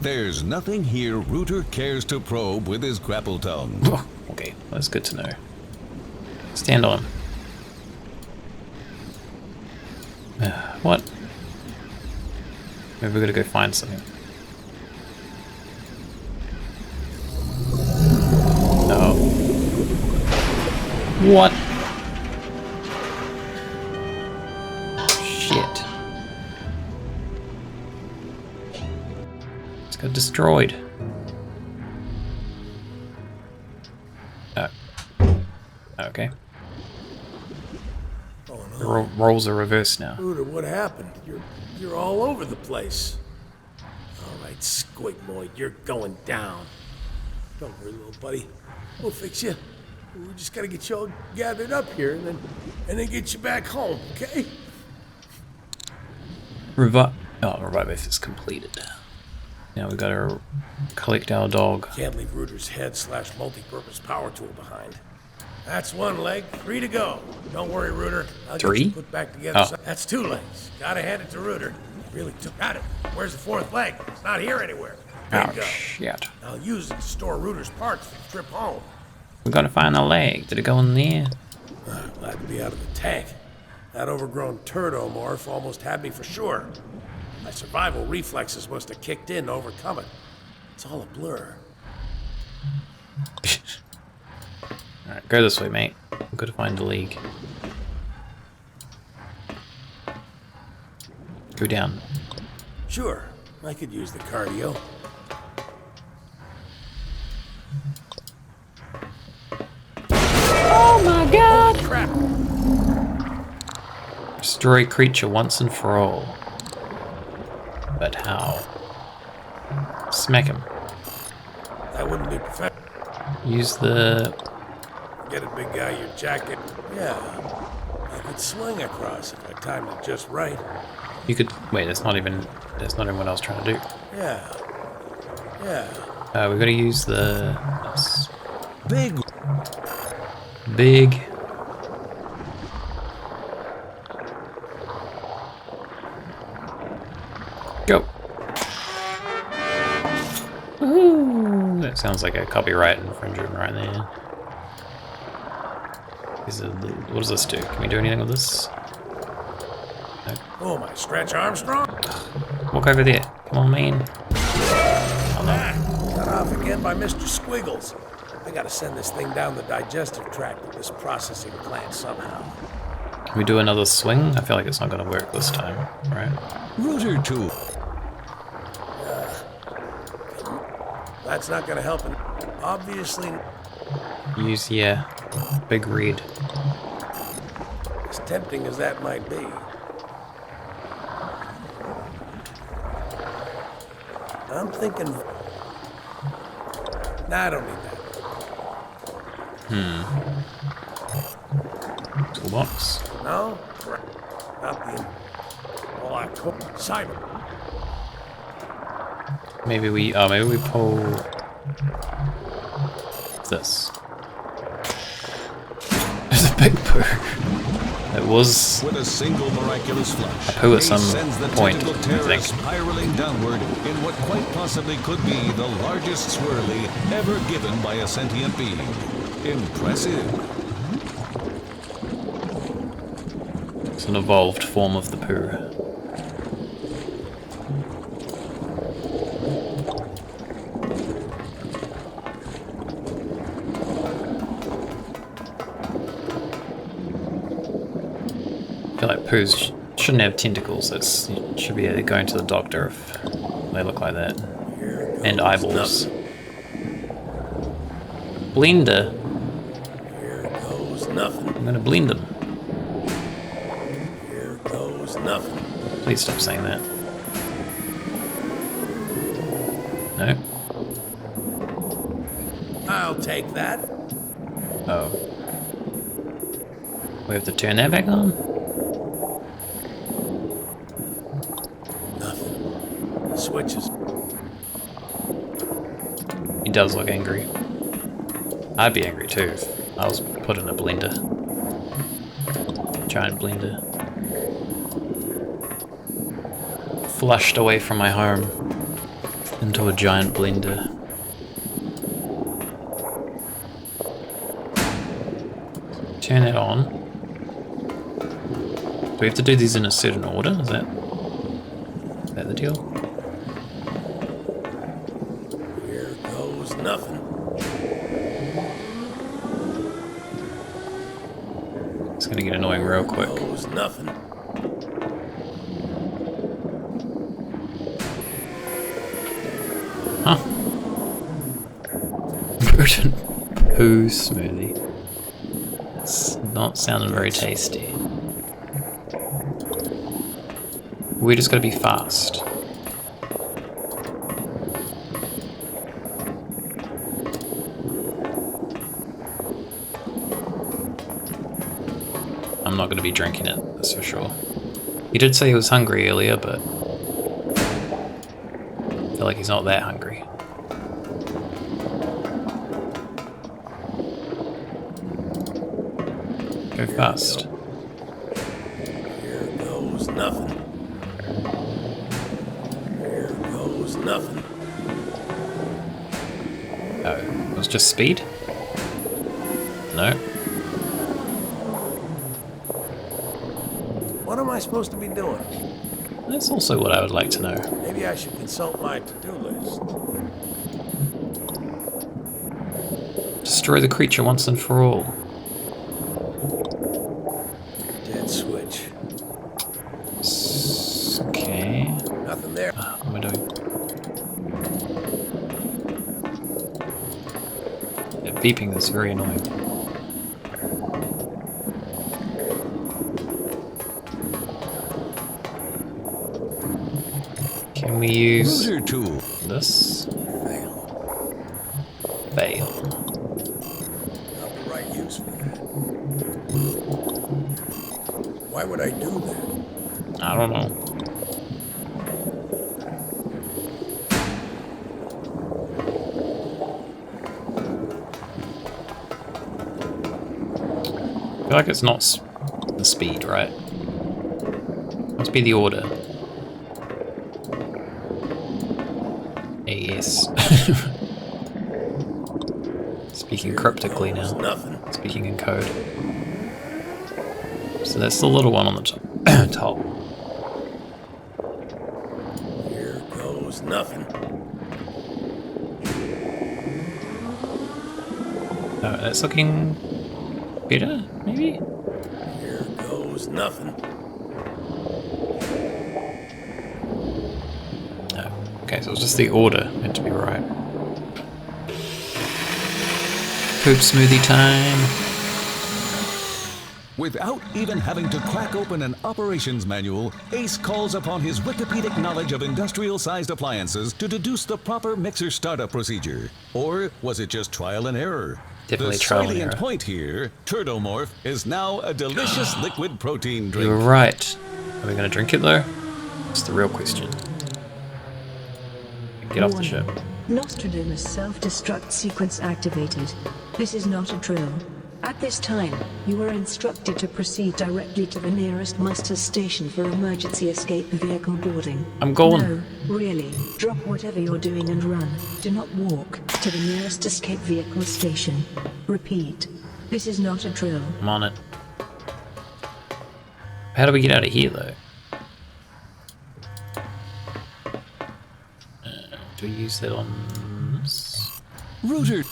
There's nothing here Router cares to probe with his grapple tongue. Oh, okay, that's good to know. Stand on him. What? Maybe we gotta go find something. No. What? Shit. It's got destroyed. Oh. Okay. Oh The no. roles are reversed now. Rooter, what happened? You're all over the place. All right, Squigmoid, you're going down. Don't worry, little buddy. We'll fix you. We just gotta get you all gathered up here and then get you back home, okay? Revive is completed. Now we gotta collect our dog. Can't leave Rooter's head / multi-purpose power tool behind. That's one leg. 3 to go. Don't worry, Rooter. I'll 3? get you put back together. Oh. That's 2 legs. Gotta hand it to Rooter. Really got it. Where's the 4th leg? It's not here anywhere. There you Oh, go. shit. I'll use it to store Rooter's parts for the trip home. We gotta find the leg. Did it go in there? Glad to be out of the tank. That overgrown turdomorph almost had me for sure. My survival reflexes must have kicked in to overcome it. It's all a blur. Alright, go this way, mate. We've got to find the league. Go down. Sure, I could use the cardio. Oh my god! Crap! Destroy creature once and for all. But how? Smack him. That wouldn't be perfect. Use the... Get a big guy your jacket. Yeah, I could swing across if I timed it just right. You could... Wait, that's not even what I was trying to do. Yeah. We gotta use the... Big. Big... Go! Ooh, that sounds like a copyright infringement right there. What does this do? Can we do anything with this? No. Oh, my Stretch Armstrong? Walk over there. Come on, man. Oh, no. Cut off again by Mr. Squiggles. I gotta send this thing down the digestive tract of this processing plant somehow. Can we do another swing? I feel like it's not going to work this time, right? Router tool. That's not gonna help. Obviously, Use, yeah, big reed. as tempting as that might be. I'm thinking... Nah, I don't need that. Toolbox. No? Not the... Well, I could... Cyber. Maybe we pull this. There's a big poo. It was With a single miraculous flush, a poo at Ace some sends the point, tentacle I terror think. spiraling downward in what quite possibly could be the largest swirly ever given by a sentient being. Impressive. It's an evolved form of the poo. I feel like poos shouldn't have tentacles. You should be going to the doctor if they look like that. And eyeballs. Blender. Here goes nothing. I'm gonna blend them. Here goes nothing. Please stop saying that. No? I'll take that. Oh. We have to turn that back on? Nothing. The switches. does look angry. I'd be angry too if I was put in a blender. Giant blender. Flushed away from my home into a giant blender. Turn that on. Do we have to do these in a certain order? Is that the deal? Here goes nothing. It's gonna get annoying real quick. Here goes nothing. Huh. Burton poo smoothie. It's not sounding very tasty. We just gotta be fast. I'm not gonna be drinking it, that's for sure. He did say he was hungry earlier, but I feel like he's not that hungry. Go fast. Here goes nothing. Here goes nothing. Oh, it was just speed? No. What am I supposed to be doing? That's also what I would like to know. Maybe I should consult my to-do list. Destroy the creature once and for all. Dead switch. Okay. Nothing there. What am I doing? Yeah, beeping is very annoying. Can we use Router tool. this? Fail. Fail. Not the right use for that. Why would I do that? I don't know. I feel like it's not the speed, right? Must be the order. Yes. Speaking cryptically now. Nothing. Speaking in code. So that's the little one on the top. top. Here goes nothing. Oh, that's looking better, maybe? Here goes nothing. No. Okay, so it's just the order meant to be right. Poop smoothie time. Without even having to crack open an operations manual, Ace calls upon his Wikipedic knowledge of industrial-sized appliances to deduce the proper mixer startup procedure. Or was it just trial and error? Definitely the trial and salient error. point here, Turdomorph is now a delicious liquid protein drink. You're right. Are we going to drink it though? That's the real question. Get off the ship. Nostradamus self-destruct sequence activated. This is not a drill. At this time, you are instructed to proceed directly to the nearest muster station for emergency escape vehicle boarding. I'm going. No, really. Drop whatever you're doing and run. Do not walk to the nearest escape vehicle station. Repeat. This is not a drill. I'm on it. How do we get out of here though? Do we use that on this? Router.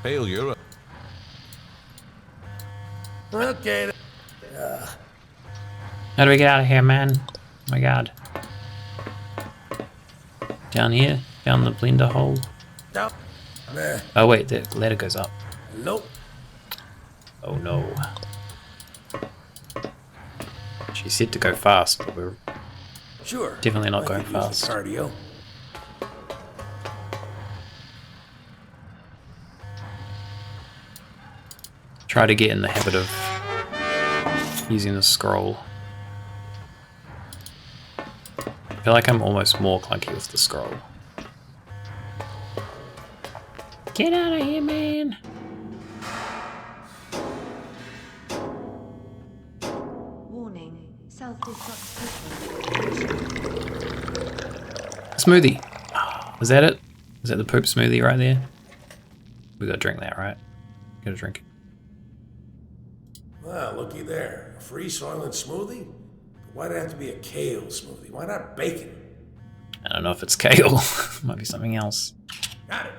Failure. Okay. How do we get out of here, man? Oh my god. Down here? Down the blender hole? Nope. There. Oh wait, the ladder goes up. Nope. Oh no. She said to go fast, but we're Sure. definitely not I going could use the fast. Cardio. Try to get in the habit of using the scroll. I feel like I'm almost more clunky with the scroll. Get out of here, man. Warning. Self-destruct Smoothie. Is that it? Is that the poop smoothie right there? We gotta drink that, right? Gotta drink it. Well, looky there. A free Soylent smoothie? Why'd it have to be a kale smoothie? Why not bacon? I don't know if it's kale. Might be something else. Got it.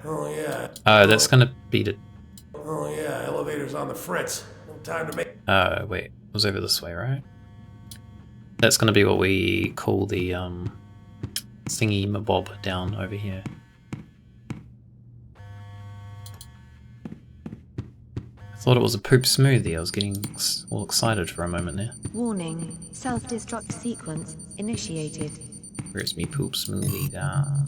Oh, yeah. Oh, that's gonna be the... Oh, yeah. Elevator's on the fritz. No time to make... Oh, wait. It was over this way, right? That's gonna be what we call the, thingy mabob down over here. I thought it was a poop smoothie. I was getting all excited for a moment there. Warning. Self-destruct sequence initiated. Where's me poop smoothie gone?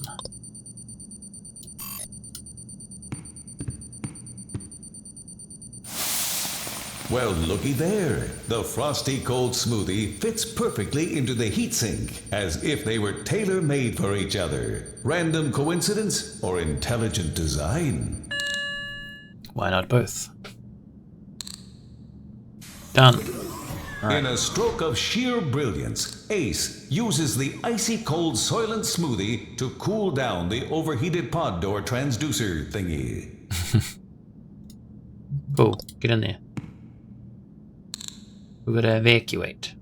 Well, looky there. The frosty cold smoothie fits perfectly into the heatsink, as if they were tailor-made for each other. Random coincidence or intelligent design? Why not both? Done. Right. In a stroke of sheer brilliance, Ace uses the icy cold Soylent smoothie to cool down the overheated pod door transducer thingy. Cool. Get in there. We gotta evacuate.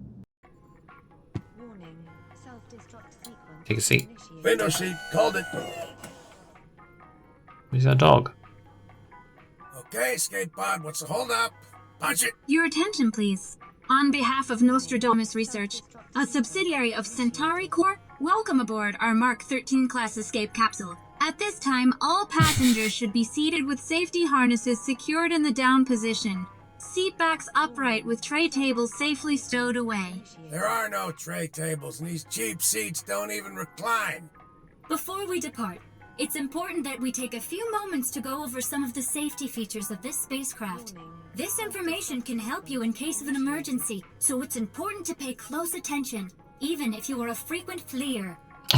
Warning. Self-destruct sequence. Take a seat. Window seat. Called it. Where's our dog? Okay, skate pod. What's the holdup? Punch it. Your attention, please. On behalf of Nostradamus Research, a subsidiary of Centauri Corps, welcome aboard our Mark 13 class escape capsule. At this time, all passengers should be seated with safety harnesses secured in the down position. Seat backs upright with tray tables safely stowed away. There are no tray tables, and these cheap seats don't even recline. Before we depart, it's important that we take a few moments to go over some of the safety features of this spacecraft. This information can help you in case of an emergency, so it's important to pay close attention, even if you are a frequent fleer.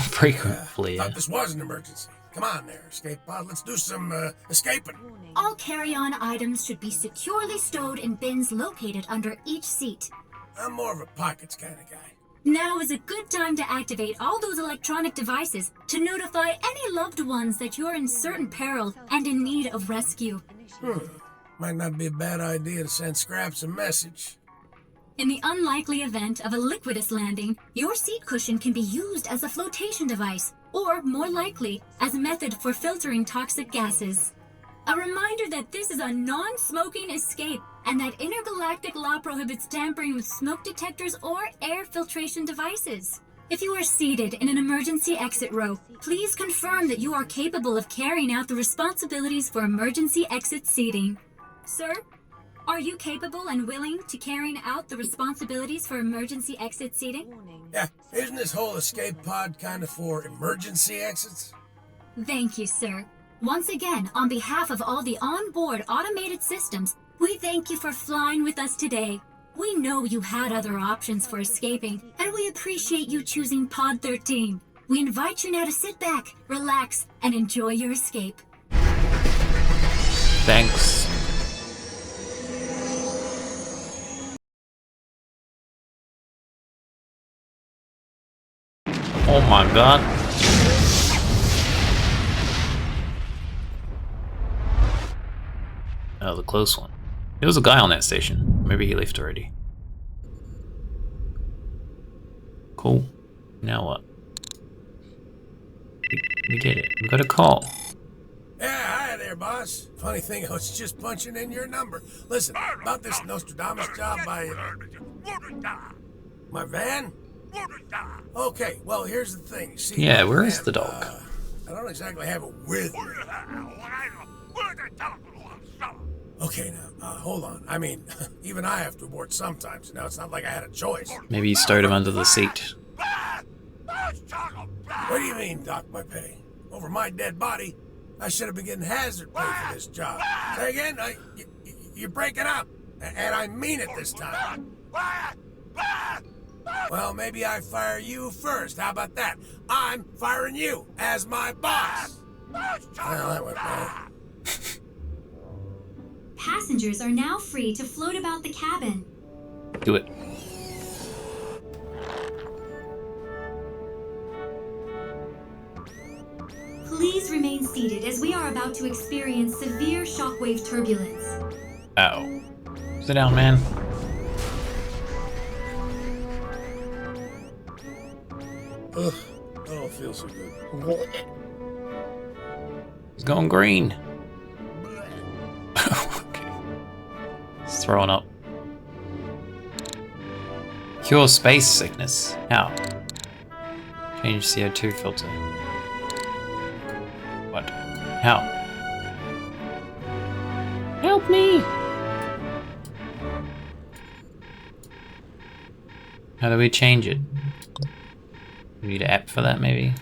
Frequent I fleer. thought this was an emergency. Come on there, escape pod. Let's do some escaping. All carry-on items should be securely stowed in bins located under each seat. I'm more of a pockets kind of guy. Now is a good time to activate all those electronic devices to notify any loved ones that you're in certain peril and in need of rescue. Might not be a bad idea to send Scraps a message. In the unlikely event of a liquidus landing, your seat cushion can be used as a flotation device, or more likely, as a method for filtering toxic gases. A reminder that this is a non-smoking escape, and that intergalactic law prohibits tampering with smoke detectors or air filtration devices. If you are seated in an emergency exit row, please confirm that you are capable of carrying out the responsibilities for emergency exit seating. Sir, are you capable and willing to carrying out the responsibilities for emergency exit seating? Yeah, isn't this whole escape pod kind of for emergency exits? Thank you, sir. Once again, on behalf of all the onboard automated systems, we thank you for flying with us today. We know you had other options for escaping, and we appreciate you choosing Pod 13. We invite you now to sit back, relax, and enjoy your escape. Thanks. Oh my god. That was a close one. There was a guy on that station. Maybe he left already. Cool. Now what? We did it. We got a call. Yeah, hi there, boss. Funny thing, I was just punching in your number. Listen, about this Nostradamus job my van? Okay, well, here's the thing. See, Yeah, where is the dog? I don't exactly have it with me. Okay, now, hold on. I mean, even I have to abort sometimes. Now, it's not like I had a choice. Maybe you stowed him under the seat. What do you mean, dock my pay? Over my dead body? I should have been getting hazard pay for this job. Say again? You're breaking up. And I mean it this time. Well, maybe I fire you first. How about that? I'm firing you as my boss. Well, that went well. Passengers are now free to float about the cabin. Do it. Please remain seated as we are about to experience severe shockwave turbulence. Oh. Sit down, man. Ugh, I don't feel so good. He's going green. Okay. He's throwing up. Cure space sickness. How? Change CO2 filter. What? How? Help me! How do we change it? We need an app for that, maybe?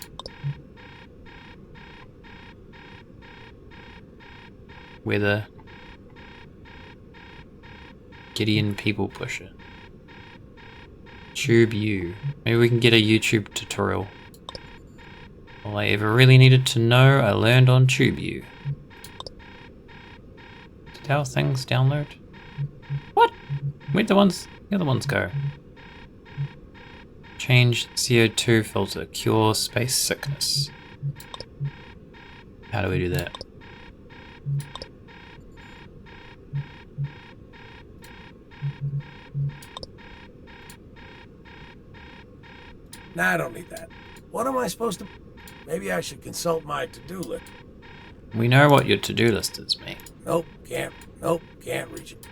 Weather. Gideon People Pusher. Tube U. Maybe we can get a YouTube tutorial. All I ever really needed to know, I learned on Tube U. Did how things download? What? Where'd the other ones go? Change CO2 filter. Cure space sickness. How do we do that? Nah, I don't need that. What am I supposed to... Maybe I should consult my to-do list. We know what your to-do list is, mate. Nope, can't. Nope, can't reach it.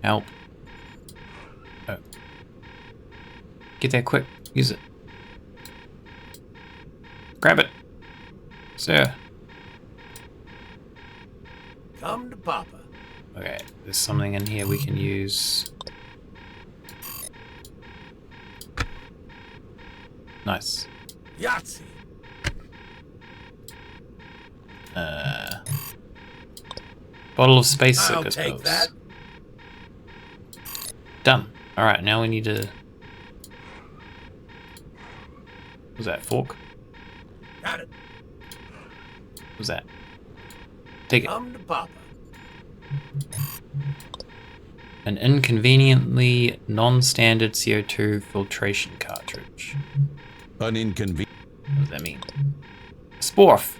Help. Oh. Get there quick. Use it. Grab it. Sir. Come to Papa. Okay, there's something in here we can use. Nice. Yahtzee. Bottle of space I'll circus take pills. that. Done. Alright, now we need to... Was that fork? Got it. What was that? Take it. Come to Papa. An inconveniently non-standard CO2 filtration cartridge. An inconvenient. What does that mean? Sporf.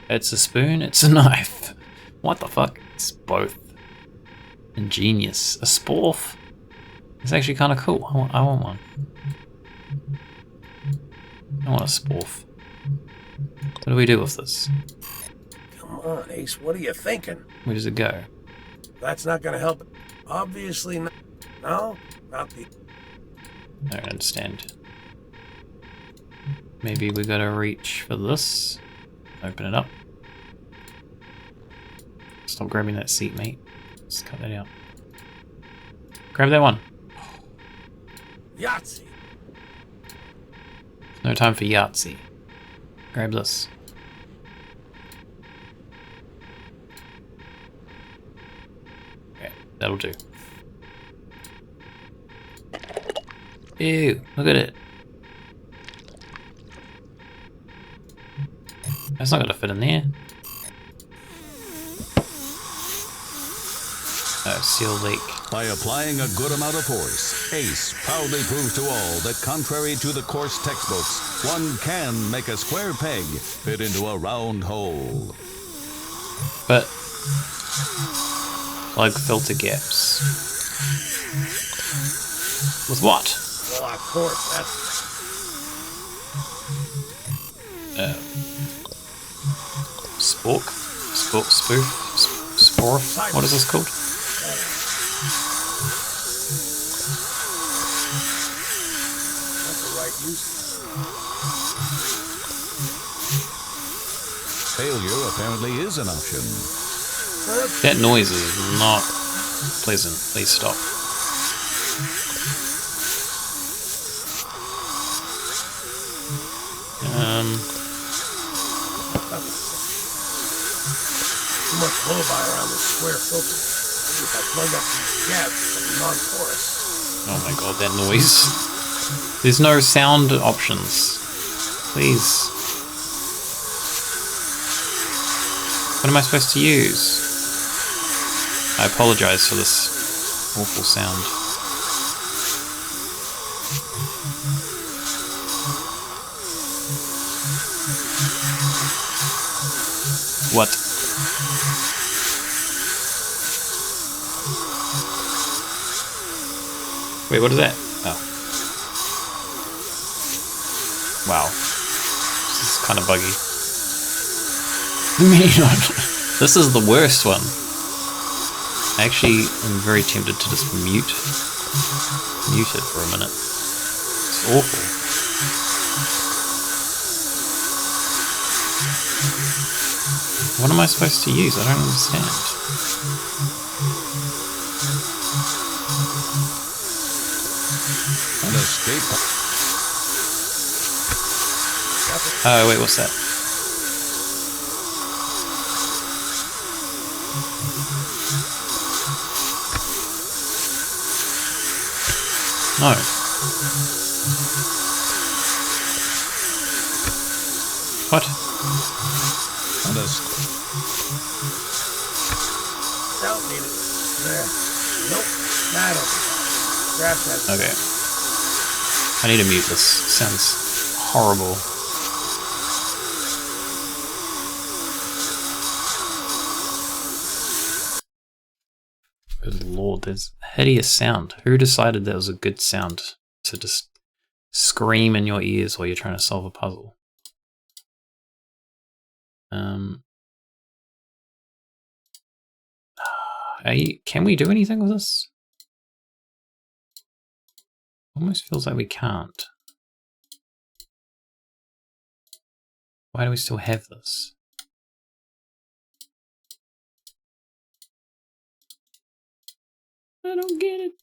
It's a spoon, it's a knife. What the fuck? It's both. Ingenious. A sporf? It's actually kind of cool. I want one. I want a sporf. What do we do with this? Come on, Ace. What are you thinking? Where does it go? That's not gonna help. Obviously not. No? Not the... I don't understand. Maybe we gotta reach for this. Open it up. Stop grabbing that seat, mate. Just cut that out. Grab that one. Yahtzee. No time for Yahtzee. Grab this. Okay, that'll do. Ew, look at it. That's not gonna fit in there. Oh, seal leak. By applying a good amount of force, Ace proudly proves to all that contrary to the course textbooks, one can make a square peg fit into a round hole. But plug filter gaps. With what? Well, of course, that's... Spork? Spoof? Sporf? What is this called? That's the right use. Failure apparently is an option. That noise is not pleasant. Please stop. Too much blow-by around the square filter. Maybe if I plug up these gaps, it'll be non-porous. Oh my god, that noise. There's no sound options. Please. What am I supposed to use? I apologize for this awful sound. What? Wait, what is that? Oh. Wow. This is kind of buggy. This is the worst one. I actually am very tempted to just mute it for a minute. It's awful. What am I supposed to use? I don't understand. An escape. Oh, wait, what's that? No. What? Don't need it. There. Nope. Not over. Grab that. Okay. I need to mute this. Sounds horrible. Good lord, there's a hideous sound. Who decided that was a good sound to just scream in your ears while you're trying to solve a puzzle? Can we do anything with this? Almost feels like we can't. Why do we still have this? I don't get it.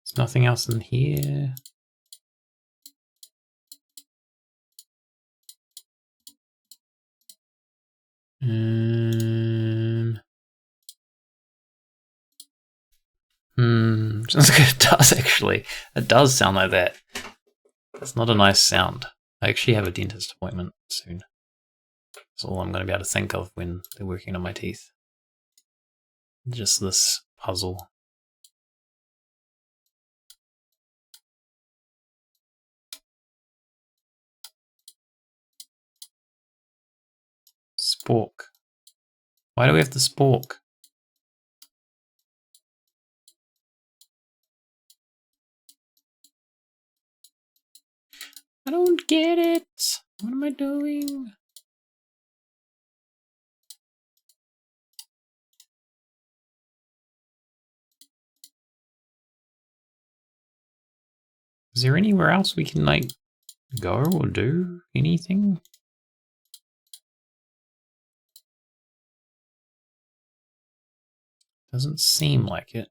There's nothing else in here. Sounds like it does actually. It does sound like that. That's not a nice sound. I actually have a dentist appointment soon. That's all I'm going to be able to think of when they're working on my teeth. Just this puzzle. Spork. Why do we have the spork? I don't get it. What am I doing? Is there anywhere else we can, like, go or do anything? Doesn't seem like it.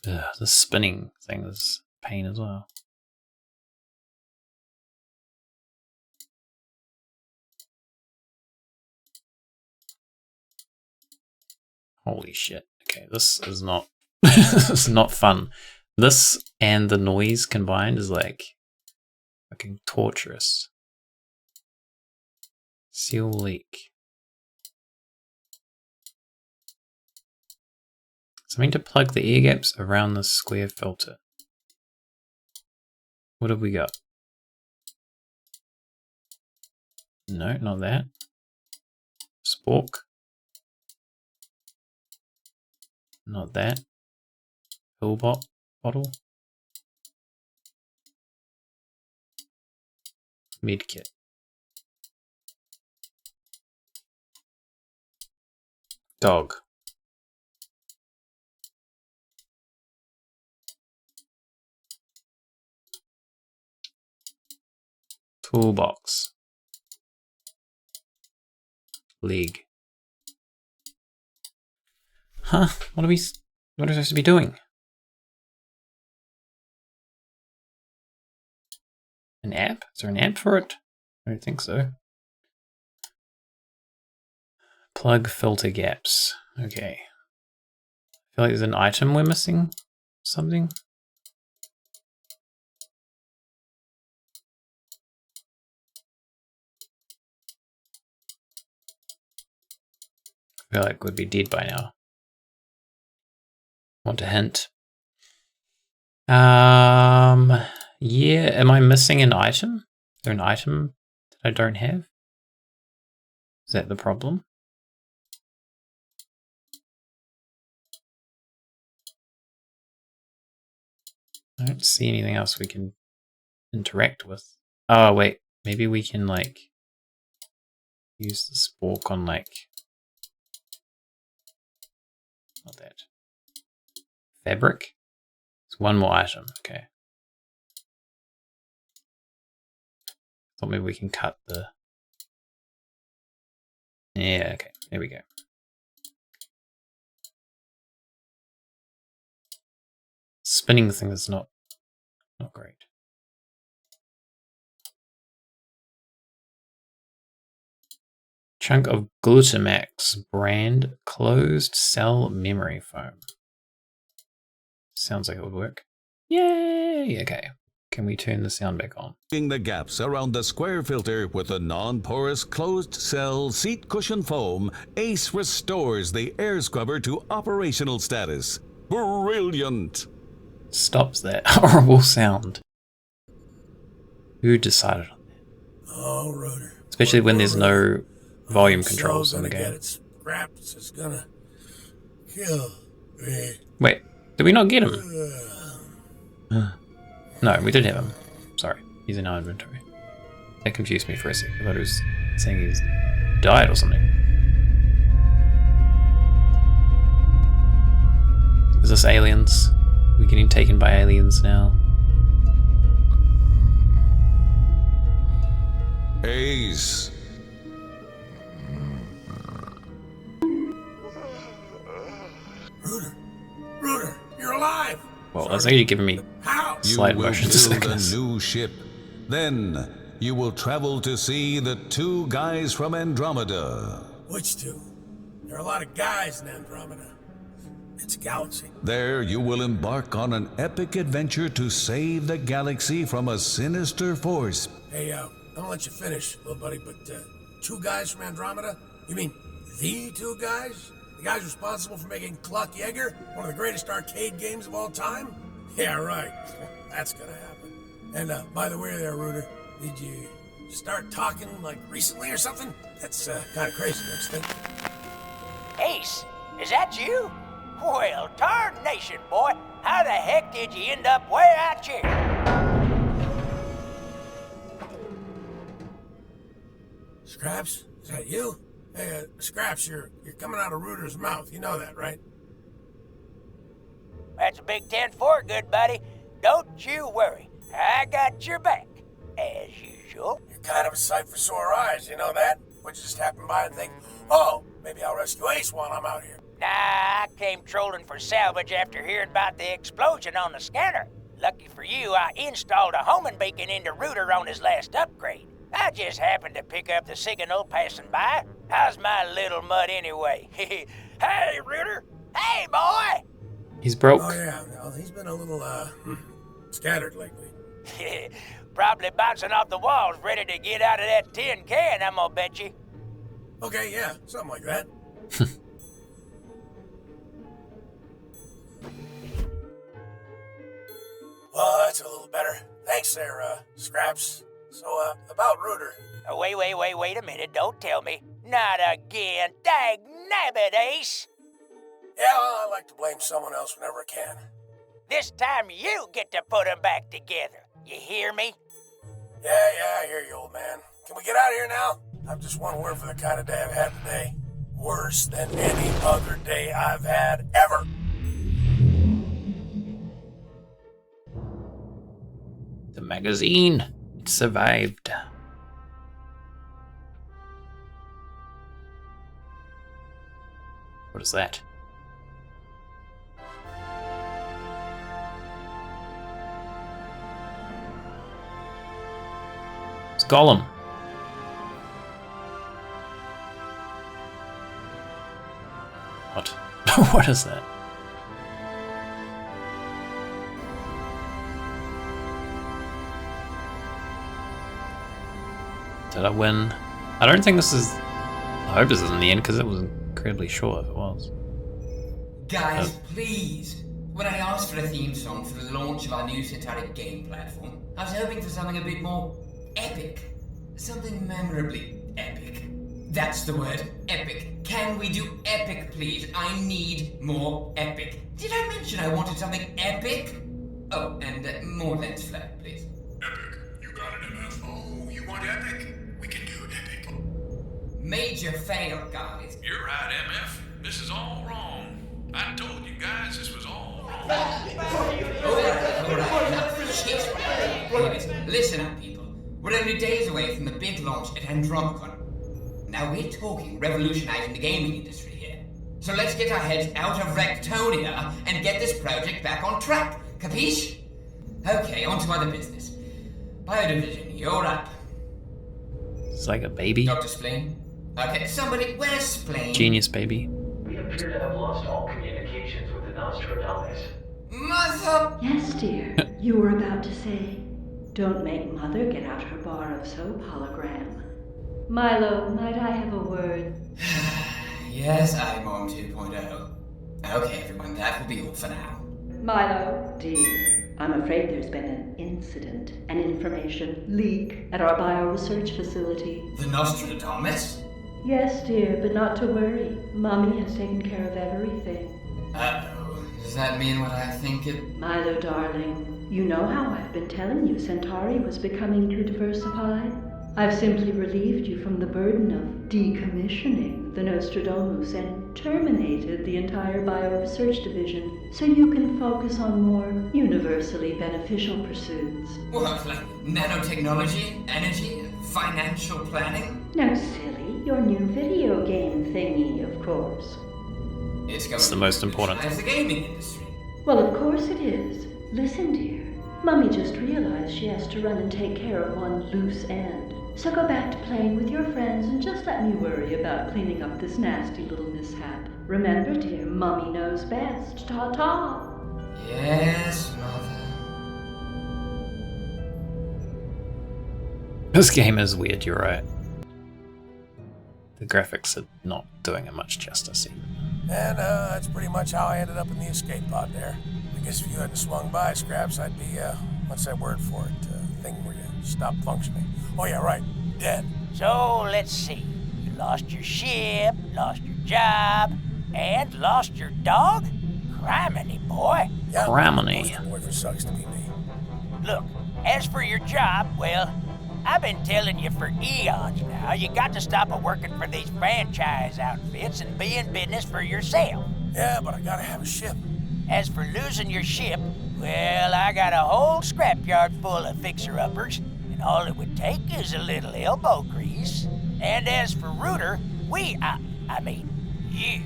Ugh, the spinning thing is a pain as well. Holy shit. Okay, this is not this is not fun. This and the noise combined is like fucking torturous. Seal leak. Something to plug the air gaps around the square filter. What have we got? No, not that. Spork. Not that. Pill bottle. Medkit. Dog. Toolbox. Leg. Huh? What are we supposed to be doing? An app? Is there an app for it? I don't think so. Plug filter gaps. Okay. I feel like there's an item we're missing. something? I feel like we'd be dead by now. Want a hint? Yeah, am I missing an item? Is there an item that I don't have? Is that the problem? I don't see anything else we can interact with. Oh, wait. Maybe we can, like, use the spork on, like... Not that. Fabric? It's one more item. Okay. Thought maybe we can cut the... Yeah, okay. There we go. Spinning thing is not great. Chunk of Glutamax brand closed cell memory foam. Sounds like it would work. Yay! Okay. Can we turn the sound back on? The gaps around the square filter with a non-porous closed cell seat cushion foam, Ace restores the air scrubber to operational status. Brilliant! Stops that horrible sound. Who decided on that? Oh, Rooter. Especially when there's no volume controls in the game. It's scraps. It's gonna kill me. Wait, did we not get him? No, we did have him. Sorry, he's in our inventory. That confused me for a sec. I thought it was saying he's died or something. Is this aliens? We're getting taken by aliens now. Ace. Rooter, you're alive. Well, that's actually giving me slight motion sickness. You will build a new ship. Then you will travel to see the two guys from Andromeda. Which two? There are a lot of guys in Andromeda. It's a galaxy. There you will embark on an epic adventure to save the galaxy from a sinister force. Hey, I'm gonna let you finish, little buddy, but two guys from Andromeda? You mean the two guys? The guys responsible for making Clock Yeager one of the greatest arcade games of all time? Yeah, right. That's gonna happen. And by the way there, Rooter, did you start talking like recently or something? That's kind of crazy, don't you think? Ace, is that you? Well, tarnation, boy. How the heck did you end up way out here? Scraps? Is that you? Hey, Scraps, you're coming out of Rooter's mouth. You know that, right? That's a big 10-4, good buddy. Don't you worry. I got your back, as usual. You're kind of a sight for sore eyes, you know that? Would you just happen by and think, oh, maybe I'll rescue Ace while I'm out here? Nah, I came trolling for salvage after hearing about the explosion on the scanner. Lucky for you, I installed a homing beacon into Rooter on his last upgrade. I just happened to pick up the signal passing by. How's my little mutt anyway? Hey, Rooter! Hey, boy! He's broke. Oh, yeah. Well, he's been a little, scattered lately. Probably bouncing off the walls, ready to get out of that tin can, I'm gonna bet you. Okay, yeah, something like that. Well, that's a little better. Thanks there, Scraps. So, about Rooter. Wait a minute, don't tell me. Not again. Dag nabbit, Ace. Yeah, well, I like to blame someone else whenever I can. This time you get to put them back together. You hear me? Yeah, I hear you, old man. Can we get out of here now? I've just one word for the kind of day I've had today. Worse than any other day I've had ever. The magazine. It survived. What is that? It's Gollum. What? What is that? Did I win? I don't think this is... I hope this isn't the end, because it was incredibly short if it was. Guys, please. When I asked for a theme song for the launch of our new satiric game platform, I was hoping for something a bit more epic. Something memorably epic. That's the word, epic. Can we do epic, please? I need more epic. Did I mention I wanted something epic? Oh, and more lens flare, please. Epic. You got it, MF. Oh, you want epic? We can do epic. Major fail, guys. You're right, MF. This is all wrong. I told you guys this was all wrong. Alright. Shit. Anyways, listen up, people. We're only days away from the big launch at Andromicon. Now we're talking revolutionizing the gaming industry here. So let's get our heads out of Rectonia and get this project back on track. Capiche? Okay, on to other business. Biodivision, you're up. It's like a baby. Dr. Spleen? Okay, somebody, where's Spleen? Genius baby. We appear to have lost all communications with the Nostradamus. Mother! Yes, dear. You were about to say, don't make Mother get out her bar of soap hologram. Milo, might I have a word? Yes, I'm on 2.0. Okay, everyone, that will be all for now. Milo, dear, I'm afraid there's been an incident, an information leak at our bioresearch facility. The Nostradamus? Yes, dear, but not to worry. Mommy has taken care of everything. Uh-oh. Does that mean what I think it... Milo, darling, you know how I've been telling you Centauri was becoming too diversified? I've simply relieved you from the burden of decommissioning the Nostradamus and terminated the entire bioresearch division so you can focus on more universally beneficial pursuits. What, like nanotechnology, energy, financial planning? No, silly. Your new video game thingy, of course. It's the most important. As the gaming industry. Well, of course it is. Listen, dear. Mummy just realized she has to run and take care of one loose end. So go back to playing with your friends and just let me worry about cleaning up this nasty little mishap. Remember, dear, Mummy knows best. Ta-ta! Yes, Mother. This game is weird, you're right. The graphics are not doing it much justice even. And that's pretty much how I ended up in the escape pod there. I guess if you hadn't swung by, Scraps, I'd be, what's that word for it? Thing where you stop functioning. Oh yeah, right, dead. So, let's see. You lost your ship, lost your job, and lost your dog? Criminy, boy. Yeah, Criminy. Boy for sucks to be me. Look, as for your job, well, I've been telling you for eons now, you got to stop working for these franchise outfits and be in business for yourself. Yeah, but I gotta have a ship. As for losing your ship, well, I got a whole scrapyard full of fixer-uppers, and all it would take is a little elbow grease. And as for Rooter, I mean, you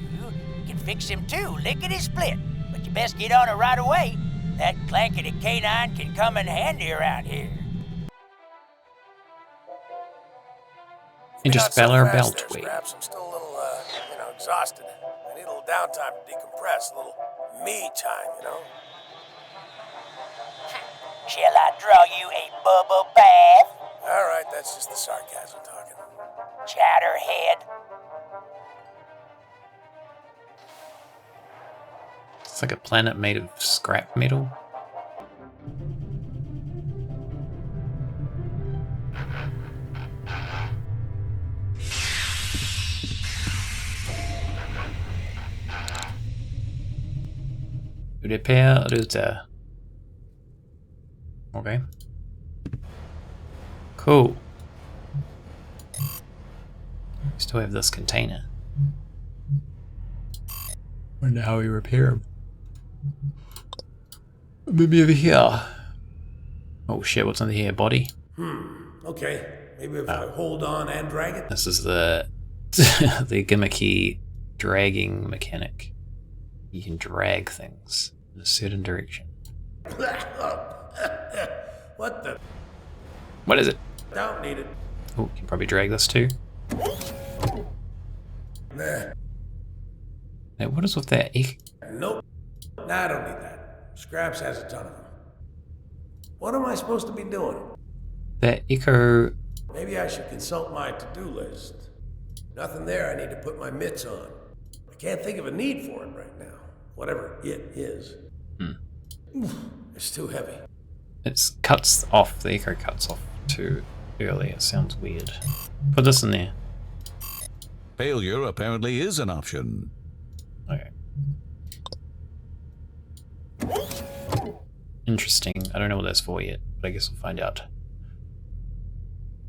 can fix him too, lickety-split. But you best get on it right away. That clankety canine can come in handy around here. Interstellar Beltway. Scraps. I'm still a little, exhausted. I need a little downtime to decompress, a little me time, Shall I draw you a bubble bath? All right, that's just the sarcasm talking. Chatterhead. It's like a planet made of scrap metal. Repair router. Okay. Cool. Still have this container. Wonder how we repair them. Maybe over here. Oh shit, what's under here? Body? Okay. Maybe if I hold on and drag it. This is the the gimmicky dragging mechanic. You can drag things in a certain direction. What the? What is it? Don't need it. Oh, you can probably drag this too. Nah. Hey, what is with that? Nope. Nah, I don't need that. Scraps has a ton of them. What am I supposed to be doing? That echo Maybe I should consult my to-do list. Nothing there I need to put my mitts on. I can't think of a need for it right now. Whatever it is. It's too heavy. It cuts off, the echo cuts off too early. It sounds weird. Put this in there. Failure apparently is an option. Okay. Interesting. I don't know what that's for yet, but I guess we'll find out.